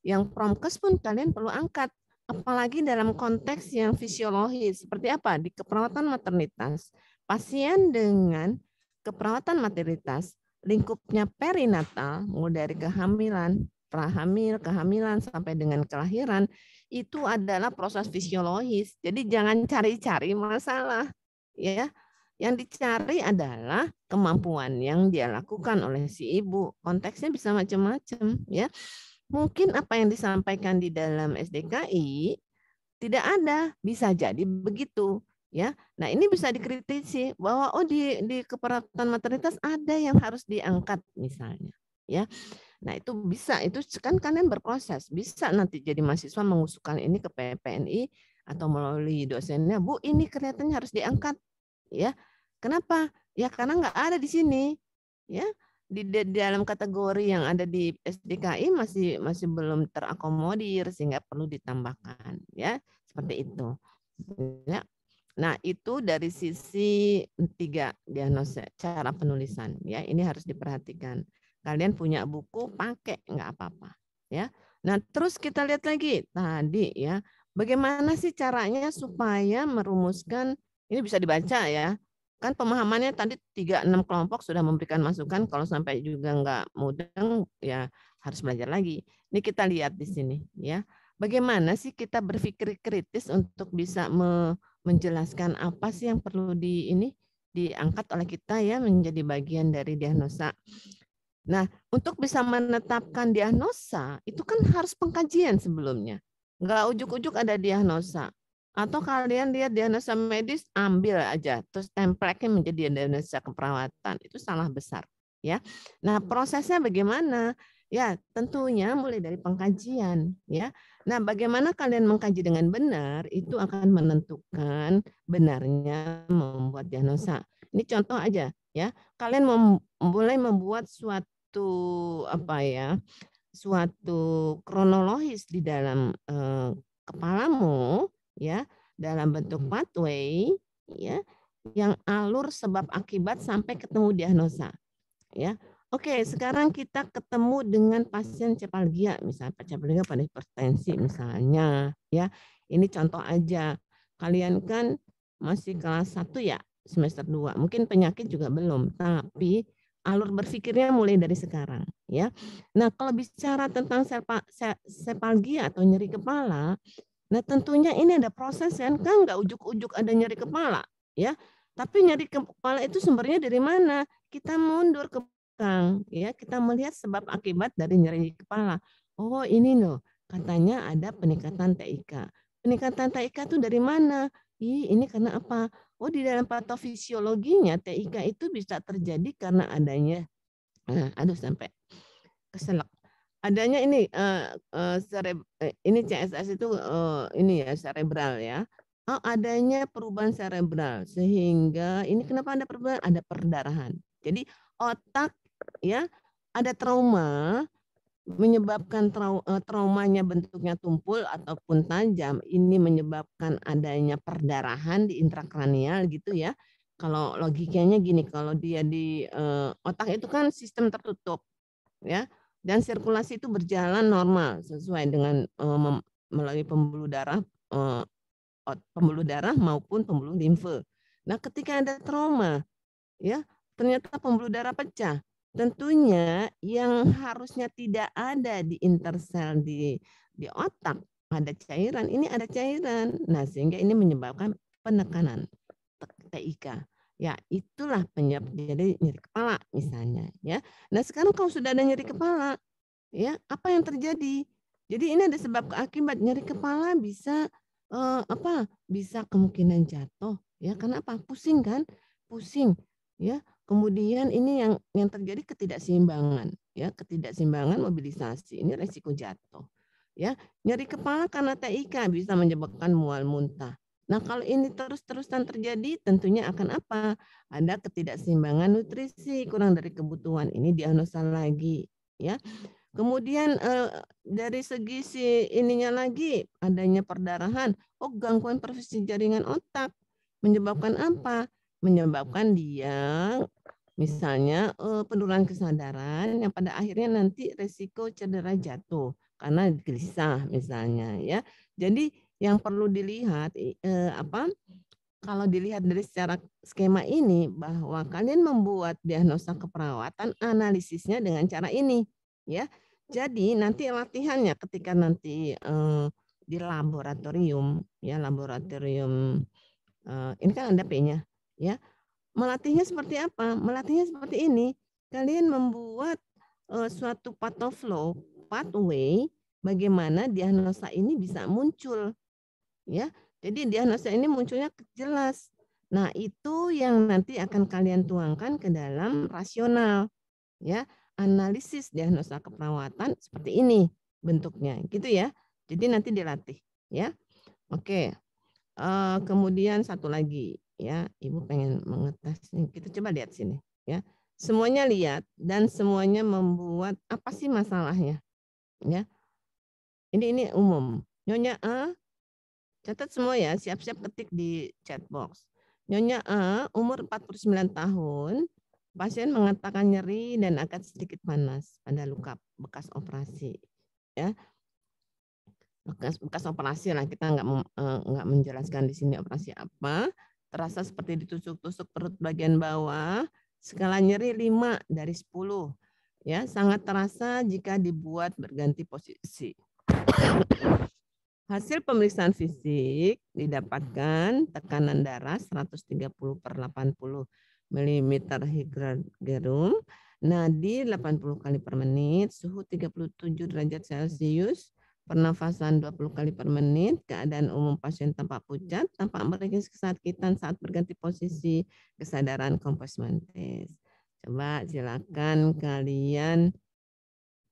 S20: yang promkes pun kalian perlu angkat, apalagi dalam konteks yang fisiologis. Seperti apa? Di keperawatan maternitas, pasien dengan keperawatan maternitas, lingkupnya perinatal, mulai dari kehamilan, prahamil, kehamilan sampai dengan kelahiran itu adalah proses fisiologis. Jadi jangan cari-cari masalah, ya. Yang dicari adalah kemampuan yang dia lakukan oleh si ibu. Konteksnya bisa macam-macam, ya. Mungkin apa yang disampaikan di dalam SDKI tidak ada, bisa jadi begitu, ya. Nah, ini bisa dikritisi bahwa di keperawatan maternitas ada yang harus diangkat misalnya, ya. Nah, itu bisa, itu kan kalian berproses, bisa nanti jadi mahasiswa mengusulkan ini ke PPNI atau melalui dosennya, Bu, ini kelihatannya harus diangkat, ya. Kenapa? Ya karena nggak ada di sini, ya. Di dalam kategori yang ada di SDKI masih belum terakomodir sehingga perlu ditambahkan, ya, seperti itu, ya. Nah, itu dari sisi 3 diagnosa cara penulisan, ya, ini harus diperhatikan. Kalian punya buku, pakai nggak apa-apa, ya. Nah, terus kita lihat lagi tadi, ya, bagaimana sih caranya supaya merumuskan, ini bisa dibaca, ya. Kan pemahamannya tadi 3-6 kelompok sudah memberikan masukan, kalau sampai juga nggak mudeng, ya harus belajar lagi. Ini kita lihat di sini, ya. Bagaimana sih kita berpikir kritis untuk bisa menjelaskan apa sih yang perlu diangkat oleh kita, ya, menjadi bagian dari diagnosa. Nah, untuk bisa menetapkan diagnosa, itu kan harus pengkajian sebelumnya. Nggak ujuk-ujuk ada diagnosa. Atau kalian lihat diagnosa medis, ambil aja, terus template-nya menjadi diagnosa keperawatan. Itu salah besar, ya. Nah, prosesnya bagaimana? Ya, tentunya mulai dari pengkajian, ya. Nah, bagaimana kalian mengkaji dengan benar, itu akan menentukan benarnya membuat diagnosa. Ini contoh aja, ya. Kalian mulai membuat suatu kronologis di dalam kepalamu, ya, dalam bentuk pathway, ya, yang alur sebab akibat sampai ketemu diagnosa, ya. Oke, sekarang kita ketemu dengan pasien cepalgia, misalnya cepalgia pada hipertensi misalnya, ya. Ini contoh aja. Kalian kan masih kelas 1 ya, semester 2. Mungkin penyakit juga belum, tapi alur berpikirnya mulai dari sekarang, ya. Nah, kalau bicara tentang sepalgia atau nyeri kepala, nah tentunya ini ada proses kan nggak ujuk-ujuk ada nyeri kepala, ya. Tapi nyeri kepala itu sumbernya dari mana? Kita mundur ke belakang, ya. Kita melihat sebab akibat dari nyeri kepala. Oh, ini loh, katanya ada peningkatan TIK. Peningkatan TIK itu dari mana? Ini karena apa? Oh, di dalam patofisiologinya TIK itu bisa terjadi karena adanya, sampai keselak. Adanya ini ini CSS itu ini ya cerebral, ya. Oh, adanya perubahan cerebral sehingga ini kenapa ada perubahan? Ada perdarahan. Jadi otak, ya, ada trauma menyebabkan traumanya bentuknya tumpul ataupun tajam, ini menyebabkan adanya perdarahan di intrakranial gitu, ya. Kalau logikanya gini, kalau dia di otak itu kan sistem tertutup, ya. Dan sirkulasi itu berjalan normal sesuai dengan melalui pembuluh darah maupun pembuluh limfe. Nah, ketika ada trauma, ya, ternyata pembuluh darah pecah. Tentunya yang harusnya tidak ada di intersel di otak, ada cairan, ini ada cairan. Nah, sehingga ini menyebabkan penekanan TIK. Ya, itulah penyebab jadi nyeri kepala misalnya, ya. Nah, sekarang kalau sudah ada nyeri kepala, ya, apa yang terjadi? Jadi ini ada sebab akibat. Nyeri kepala bisa bisa kemungkinan jatuh, ya. Karena apa? Pusing kan? Pusing, ya. Kemudian ini yang terjadi ketidakseimbangan, ya, ketidakseimbangan mobilisasi. Ini resiko jatuh, ya. Nyeri kepala karena TIK bisa menyebabkan mual muntah. Nah, kalau ini terus-terusan terjadi, tentunya akan apa? Ada ketidakseimbangan nutrisi, kurang dari kebutuhan. Ini diagnosa lagi, ya. Kemudian dari segi ininya lagi, adanya perdarahan. Oh, gangguan perfusi jaringan otak. Menyebabkan apa? Menyebabkan dia misalnya penurunan kesadaran yang pada akhirnya nanti resiko cedera jatuh karena gelisah misalnya, ya. Jadi yang perlu dilihat kalau dilihat dari secara skema ini bahwa kalian membuat diagnosa keperawatan, analisisnya dengan cara ini, ya. Jadi nanti latihannya ketika nanti di laboratorium, ya laboratorium ini kan ada P-nya, ya. Melatihnya seperti apa? Melatihnya seperti ini. Kalian membuat suatu pathway bagaimana diagnosa ini bisa muncul, ya. Jadi diagnosa ini munculnya jelas. Nah, itu yang nanti akan kalian tuangkan ke dalam rasional, ya. Analisis diagnosa keperawatan seperti ini bentuknya, gitu ya. Jadi nanti dilatih, ya. Oke. Kemudian satu lagi, ya, Ibu pengen mengetes. Kita coba lihat sini, ya. Semuanya lihat dan semuanya membuat apa sih masalahnya, ya. Ini umum. Nyonya A, catat semua ya, siap-siap ketik di chat box. Nyonya A, umur 49 tahun, pasien mengatakan nyeri dan agak sedikit panas pada luka bekas operasi, ya. Bekas operasi lah, kita nggak menjelaskan di sini operasi apa. Terasa seperti ditusuk-tusuk perut bagian bawah, skala nyeri 5 dari 10. Ya, sangat terasa jika dibuat berganti posisi. Hasil pemeriksaan fisik didapatkan tekanan darah 130/80 mm Hg, nadi 80 kali per menit, suhu 37 derajat Celcius, pernafasan 20 kali per menit, keadaan umum pasien tampak pucat, tampak memiliki kesakitan saat berganti posisi, kesadaran komposmen tes. Coba silakan kalian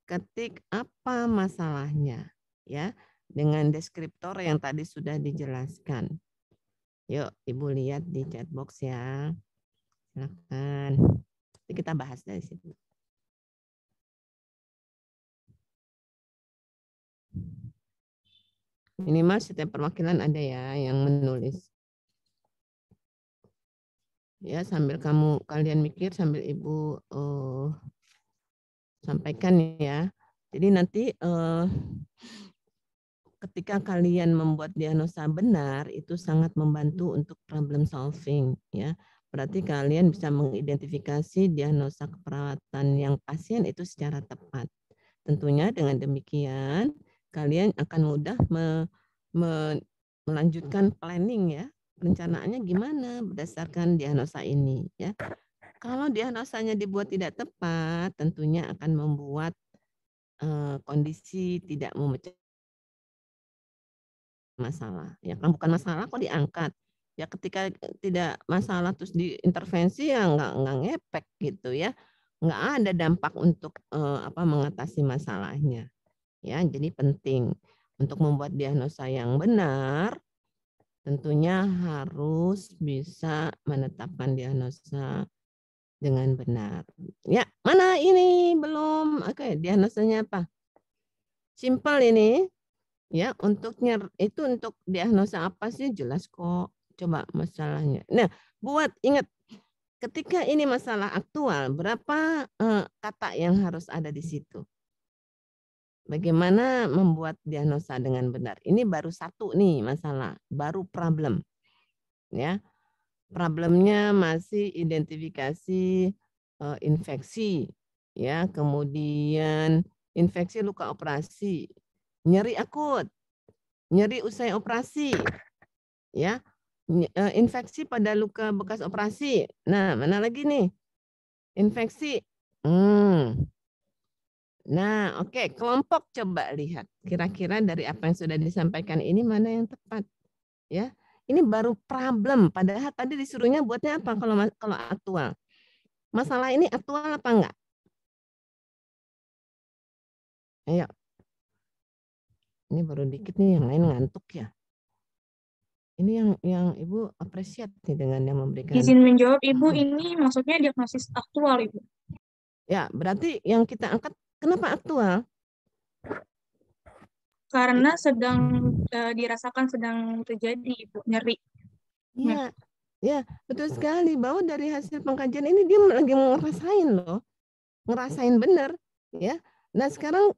S20: ketik apa masalahnya, ya, dengan deskriptor yang tadi sudah dijelaskan. Yuk, Ibu lihat di chat box ya. Silakan. Nanti kita bahas dari situ. Minimal setiap perwakilan ada ya yang menulis. Ya, sambil kalian mikir, sambil Ibu sampaikan ya. Jadi nanti ketika kalian membuat diagnosa benar, itu sangat membantu untuk problem solving, ya. Berarti kalian bisa mengidentifikasi diagnosa keperawatan yang pasien itu secara tepat. Tentunya dengan demikian kalian akan mudah melanjutkan planning, ya. Perencanaannya gimana berdasarkan diagnosa ini, ya. Kalau diagnosanya dibuat tidak tepat, tentunya akan membuat kondisi tidak memecah masalah. Ya kan bukan masalah kok diangkat. Ya ketika tidak masalah terus diintervensi ya nggak ngepek gitu ya. Nggak ada dampak untuk mengatasi masalahnya. Ya, jadi penting untuk membuat diagnosa yang benar tentunya harus bisa menetapkan diagnosa dengan benar. Ya, mana ini belum? Oke, diagnosanya apa? Simple ini. Ya, untuk diagnosa apa sih jelas kok. Coba masalahnya. Nah, ingat ketika ini masalah aktual, berapa kata yang harus ada di situ? Bagaimana membuat diagnosa dengan benar? Ini baru satu nih masalah, baru problem. Ya. Problemnya masih identifikasi infeksi, ya, kemudian infeksi luka operasi, nyeri akut, nyeri usai operasi, ya, infeksi pada luka bekas operasi. Nah, mana lagi nih? Infeksi. Nah, oke, kelompok coba lihat. Kira-kira dari apa yang sudah disampaikan ini mana yang tepat? Ya, ini baru problem. Padahal tadi disuruhnya buatnya apa kalau aktual? Masalah ini aktual apa enggak? Ayo. Ini baru dikit nih, yang lain ngantuk ya. Ini yang Ibu apresiat nih dengan yang memberikan.
S15: Izin menjawab Ibu, ini maksudnya diagnosis aktual Ibu.
S20: Ya, berarti yang kita angkat kenapa aktual?
S15: Karena sedang dirasakan sedang terjadi Ibu, nyeri.
S20: Iya, ya, betul sekali bahwa dari hasil pengkajian ini dia lagi ngerasain loh. Ngerasain benar, ya. Nah, sekarang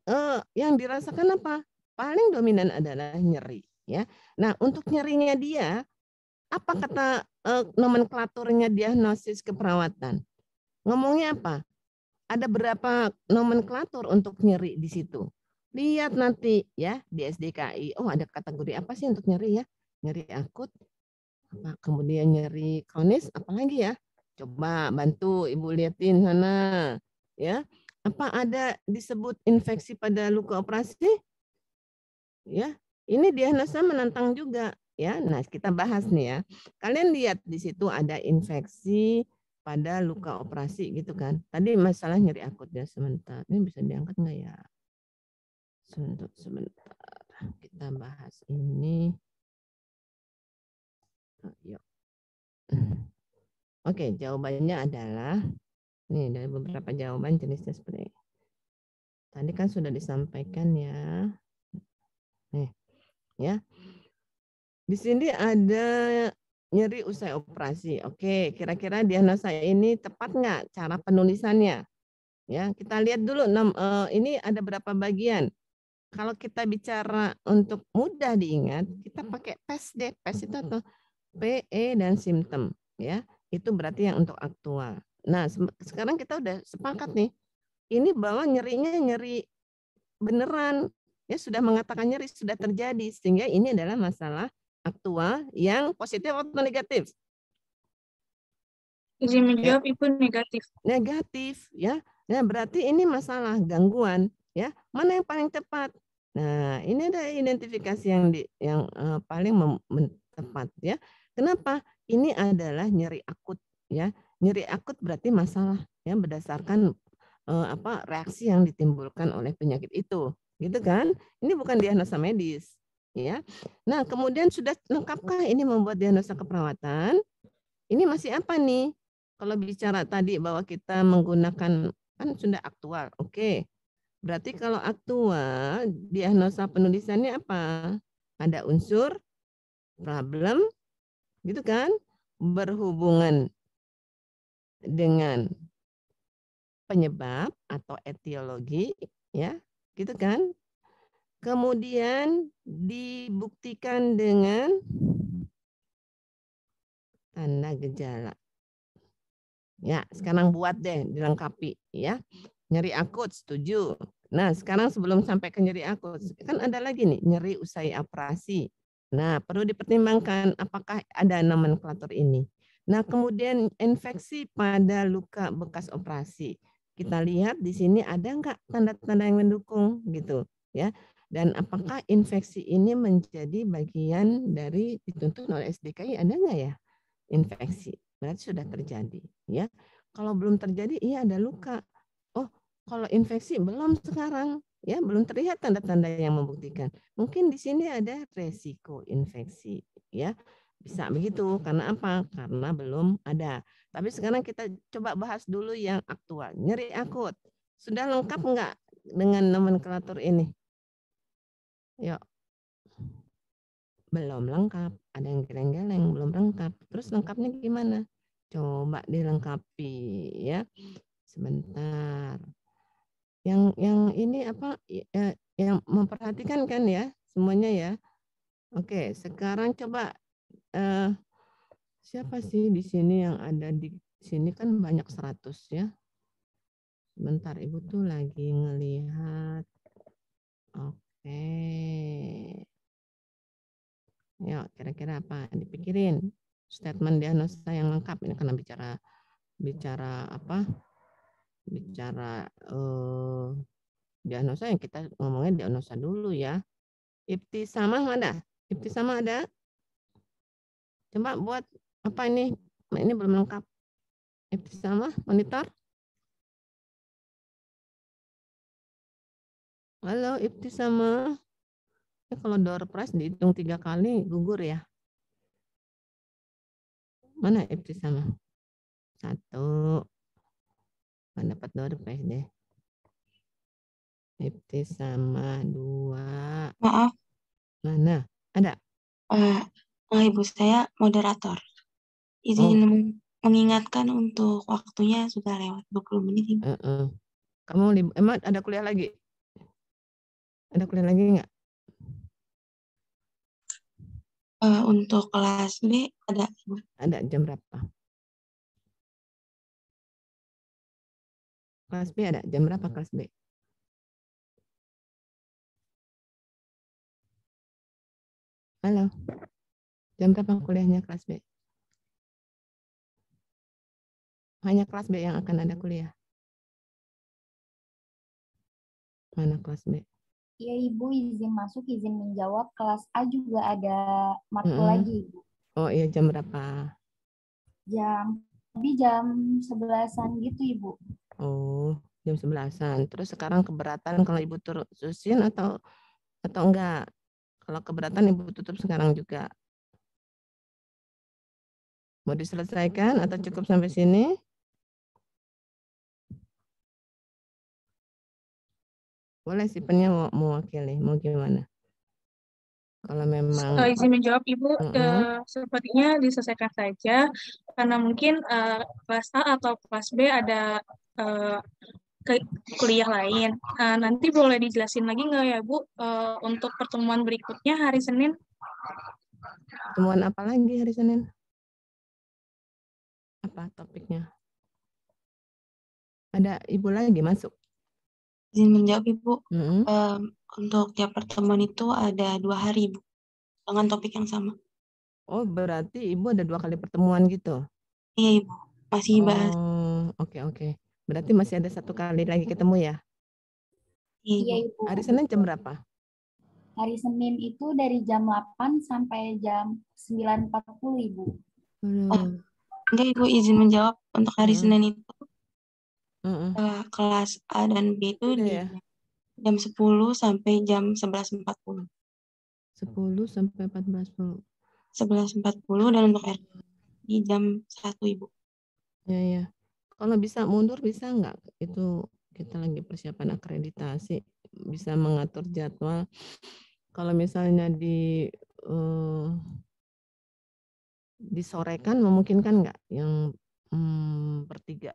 S20: yang dirasakan apa? Paling dominan adalah nyeri, ya. Nah, untuk nyerinya dia, apa kata nomenklaturnya diagnosis keperawatan? Ngomongnya apa? ada berapa nomenklatur untuk nyeri di situ. Lihat nanti ya di SDKI. Oh, ada kategori apa sih untuk nyeri ya? Nyeri akut, kemudian nyeri kronis, apalagi ya? Coba bantu Ibu liatin sana. Ya, apa ada disebut infeksi pada luka operasi? Ya, ini diagnosa menantang juga ya. Nah, kita bahas nih ya. Kalian lihat di situ ada infeksi pada luka operasi gitu kan. Tadi masalah nyeri akut ya, sebentar. Ini bisa diangkat nggak ya? Sebentar. Kita bahas ini. Yuk. Oke, jawabannya adalah nih dari beberapa jawaban jenisnya seperti ini. Tadi kan sudah disampaikan ya. Nih, ya. Di sini ada nyeri usai operasi. Oke, kira-kira diagnosa ini tepat nggak cara penulisannya? Ya, kita lihat dulu. Ini ada berapa bagian? Kalau kita bicara untuk mudah diingat, kita pakai PES deh. PES itu atau PE dan simptom. Ya, itu berarti yang untuk aktual. Nah, sekarang kita udah sepakat nih. Ini bahwa nyerinya nyeri beneran. Ya, sudah mengatakan nyeri sudah terjadi. Sehingga ini adalah masalah aktual yang positif atau negatif?
S15: Izin menjawab, Ibu, negatif.
S20: Negatif, ya. Nah, berarti ini masalah gangguan, ya. Mana yang paling tepat? Nah, ini ada identifikasi yang paling tepat, ya. Kenapa? Ini adalah nyeri akut, ya. Nyeri akut berarti masalah, ya, berdasarkan reaksi yang ditimbulkan oleh penyakit itu, gitu kan? Ini bukan diagnosa medis. Ya, nah kemudian sudah lengkapkah ini membuat diagnosa keperawatan? Ini masih apa nih? Kalau bicara tadi bahwa kita menggunakan kan sudah aktual, oke. Berarti kalau aktual diagnosa penulisannya apa? Ada unsur problem, gitu kan? Berhubungan dengan penyebab atau etiologi, ya, gitu kan? Kemudian dibuktikan dengan tanda gejala. Ya, sekarang buat deh dilengkapi ya. Nyeri akut setuju. Nah, sekarang sebelum sampai ke nyeri akut, kan ada lagi nih nyeri usai operasi. Nah, perlu dipertimbangkan apakah ada nomenklatur ini. Nah, kemudian infeksi pada luka bekas operasi. Kita lihat di sini ada enggak tanda-tanda yang mendukung gitu ya. Dan apakah infeksi ini menjadi bagian dari dituntut oleh SDKI, ada nggak ya infeksi? Berarti sudah terjadi, ya. Kalau belum terjadi, iya ada luka. Oh, kalau infeksi belum sekarang, ya belum terlihat tanda-tanda yang membuktikan. Mungkin di sini ada resiko infeksi, ya. Bisa begitu, karena apa? Karena belum ada. Tapi sekarang kita coba bahas dulu yang aktual. Nyeri akut, sudah lengkap nggak dengan nomenklatur ini? Yuk. Belum lengkap, ada yang geleng-geleng, belum lengkap. Terus lengkapnya gimana? Coba dilengkapi ya. Sebentar. Yang ini apa yang memperhatikan kan ya semuanya ya. Oke, sekarang coba siapa sih di sini yang ada di sini kan banyak 100 ya. Sebentar, Ibu tuh lagi ngelihat. Oke. Ya, kira-kira apa? Dipikirin statement diagnosa yang lengkap ini karena bicara apa? Bicara diagnosa yang kita ngomongin diagnosa dulu ya. Ibtisamah ada? Ibtisamah ada? Coba buat apa ini? Ini belum lengkap. Ibtisamah monitor? Halo, Ibtisamah. Ya, kalau door prize dihitung 3 kali gugur ya. Mana Ibtisamah? 1. Nggak dapat door prize deh. Ibtisamah 2.
S1: Maaf.
S20: Mana? Ada?
S1: Ibu, saya moderator. Izin mengingatkan untuk waktunya sudah lewat 20 menit. Ibu.
S20: Kamu emang ada kuliah lagi? Ada kuliah lagi nggak?
S1: Untuk kelas B ada.
S20: Ada jam berapa? Kelas B ada? Jam berapa kelas B? Halo? Jam berapa kuliahnya kelas B? Hanya kelas B yang akan ada kuliah. Mana kelas B?
S13: Iya Ibu, izin masuk, izin menjawab. Kelas A juga ada matkul lagi Ibu.
S20: Oh iya, jam berapa?
S13: Tapi jam 11-an gitu Ibu.
S20: Oh, jam 11-an. Terus sekarang keberatan kalau Ibu terusin atau enggak? Kalau keberatan Ibu tutup sekarang juga. Mau diselesaikan atau cukup sampai sini? Boleh sih pennya mau mewakili, mau gimana? Kalau memang
S15: Izin menjawab Ibu, sepertinya diselesaikan saja karena mungkin kelas A atau kelas B ada kuliah lain. Nanti boleh dijelasin lagi nggak ya Bu untuk pertemuan berikutnya hari Senin?
S20: Pertemuan apa lagi hari Senin? Apa topiknya? Ada Ibu lagi masuk?
S1: Izin menjawab Ibu, untuk tiap pertemuan itu ada 2 hari Ibu, dengan topik yang sama.
S20: Oh, berarti Ibu ada 2 kali pertemuan gitu?
S1: Iya Ibu, masih bahas.
S20: Oke. Berarti masih ada 1 kali lagi ketemu ya?
S13: Iya Ibu.
S20: Hari Senin jam berapa?
S13: Hari Senin itu dari jam 8 sampai jam 9.40 Ibu.
S1: Enggak Ibu, izin menjawab untuk hari Senin itu kelas A dan B itu di jam 10 sampai jam 11.40.
S20: 10 sampai 14.40.
S1: 11.40 dan untuk R di jam 1 Ibu.
S20: Ya. Kalau bisa mundur bisa nggak? Itu kita lagi persiapan akreditasi, bisa mengatur jadwal. Kalau misalnya disorekan memungkinkan nggak yang bertiga?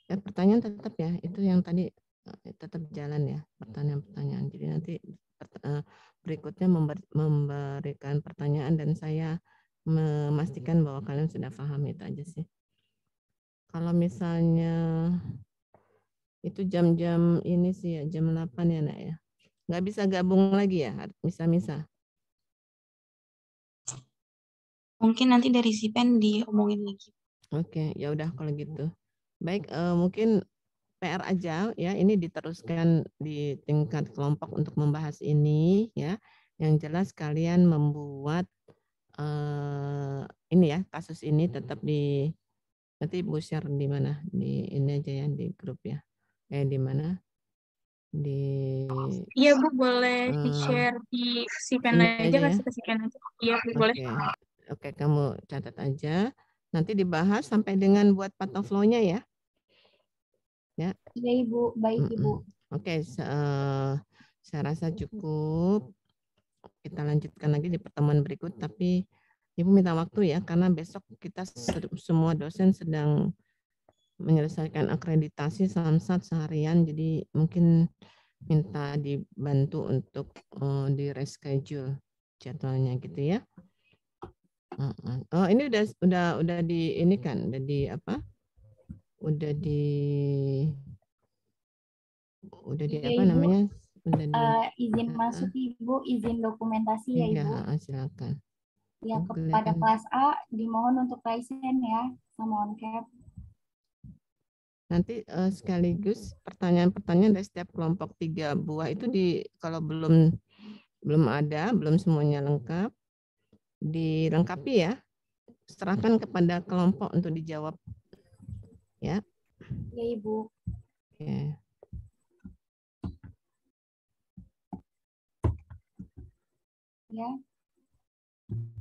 S20: Ya, pertanyaan tetap ya, itu yang tadi tetap jalan ya, pertanyaan-pertanyaan. Jadi nanti berikutnya memberikan pertanyaan dan saya memastikan bahwa kalian sudah paham, itu aja sih. Kalau misalnya itu jam-jam ini sih ya, jam 8 ya Nak ya. Nggak bisa gabung lagi ya, misa-misa.
S1: Mungkin nanti dari Sipen diomongin lagi.
S20: Oke, ya udah kalau gitu. Baik, mungkin PR aja ya, ini diteruskan di tingkat kelompok untuk membahas ini ya. Yang jelas kalian membuat ini ya, kasus ini tetap nanti Ibu share di mana? Di ini aja ya, di grup ya. Di mana?
S15: Iya Bu, boleh di-share di Sipen aja, kasih ke Sipen aja. Iya Bu, boleh.
S20: Oke, kamu catat aja. Nanti dibahas sampai dengan buat path of flow-nya ya. Ya.
S13: Iya Ibu, baik Ibu.
S20: Oke, saya rasa cukup. Kita lanjutkan lagi di pertemuan berikut, tapi Ibu minta waktu ya, karena besok kita semua dosen sedang menyelesaikan akreditasi samsat seharian, jadi mungkin minta dibantu untuk di reschedule jadwalnya gitu ya. Oh, ini udah di ini kan, udah di apa? Udah di
S13: Iya,
S20: apa
S13: Ibu.
S20: namanya?
S13: Izin masuk Ibu, izin dokumentasi ya Ibu.
S20: Iya, silakan.
S13: Ya, kepada kelas A dimohon untuk raisen ya sama on cap.
S20: Nanti sekaligus pertanyaan-pertanyaan dari setiap kelompok 3 buah itu kalau belum semuanya lengkap, dilengkapi ya. Serahkan kepada kelompok untuk dijawab. Ya.
S13: Ya Ibu.
S20: Oke.
S13: Ya.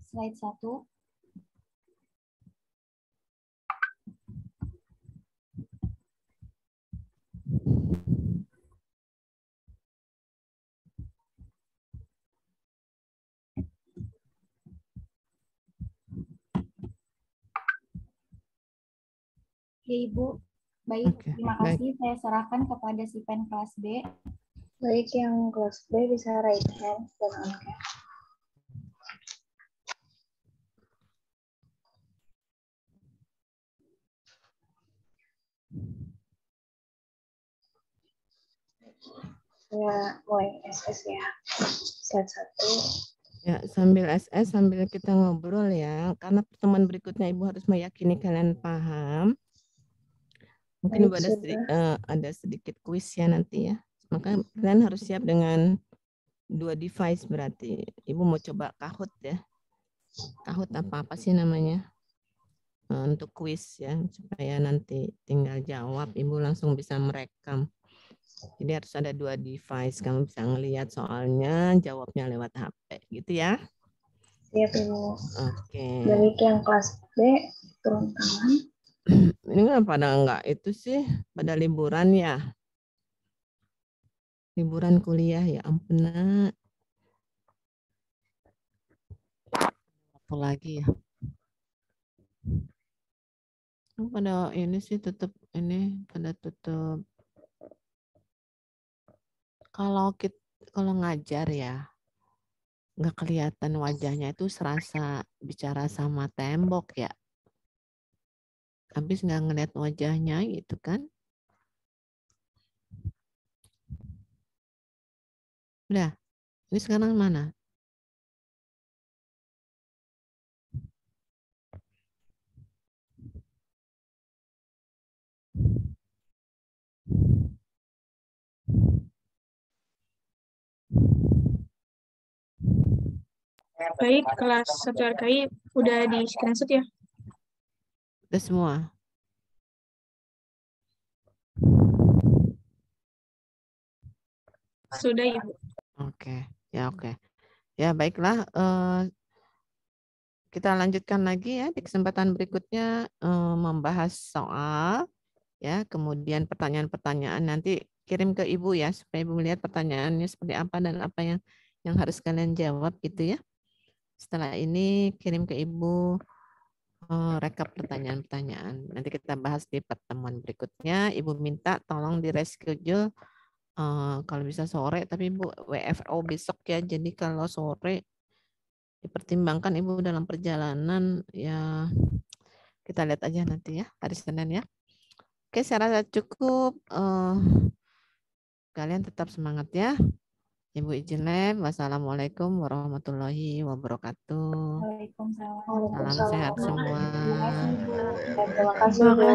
S13: Slide 1. Ya Ibu, baik. Terima kasih. Saya serahkan kepada Sipen kelas B.
S12: Baik, yang kelas B bisa raise hand dan on cam.
S3: Ya, mulai SS ya. Slide 1.
S20: Ya, sambil SS, sambil kita ngobrol ya. Karena pertemuan berikutnya Ibu harus meyakini kalian paham. Mungkin Ibu ada sedikit kuis ya nanti ya. Maka kalian harus siap dengan 2 device berarti. Ibu mau coba Kahoot ya. Kahoot apa sih namanya? Untuk kuis ya, supaya nanti tinggal jawab, Ibu langsung bisa merekam. Jadi harus ada 2 device, kamu bisa ngelihat soalnya, jawabnya lewat HP, gitu ya.
S3: Siap, Ibu.
S20: Oke.
S3: Dari yang kelas B, turun tangan.
S20: Ini kan pada enggak itu sih, pada liburan ya. Liburan kuliah ya ampun nak. Apa lagi ya? Pada ini sih tutup ini, pada tutup. Kalau ngajar ya, nggak kelihatan wajahnya itu serasa bicara sama tembok ya. Habis nggak ngeliat wajahnya gitu kan. Udah, ini sekarang mana?
S15: Baik, kelas 1 RKI udah di screenshot ya?
S20: Udah semua.
S15: Sudah, Ibu.
S20: Oke. Ya, baiklah. Kita lanjutkan lagi ya di kesempatan berikutnya membahas soal ya, kemudian pertanyaan-pertanyaan nanti kirim ke Ibu ya supaya Ibu melihat pertanyaannya seperti apa dan apa yang harus kalian jawab gitu ya. Setelah ini kirim ke Ibu rekap pertanyaan-pertanyaan. Nanti kita bahas di pertemuan berikutnya. Ibu minta tolong di reschedule kalau bisa sore, tapi Ibu WFO besok ya. Jadi kalau sore dipertimbangkan Ibu dalam perjalanan ya, kita lihat aja nanti ya hari Senin ya. Oke, saya rasa cukup. Kalian tetap semangat ya. Ibu izin lem. Wassalamualaikum warahmatullahi wabarakatuh.
S3: Waalaikumsalam.
S20: Salam sehat semua.
S3: Terima kasih, Bu.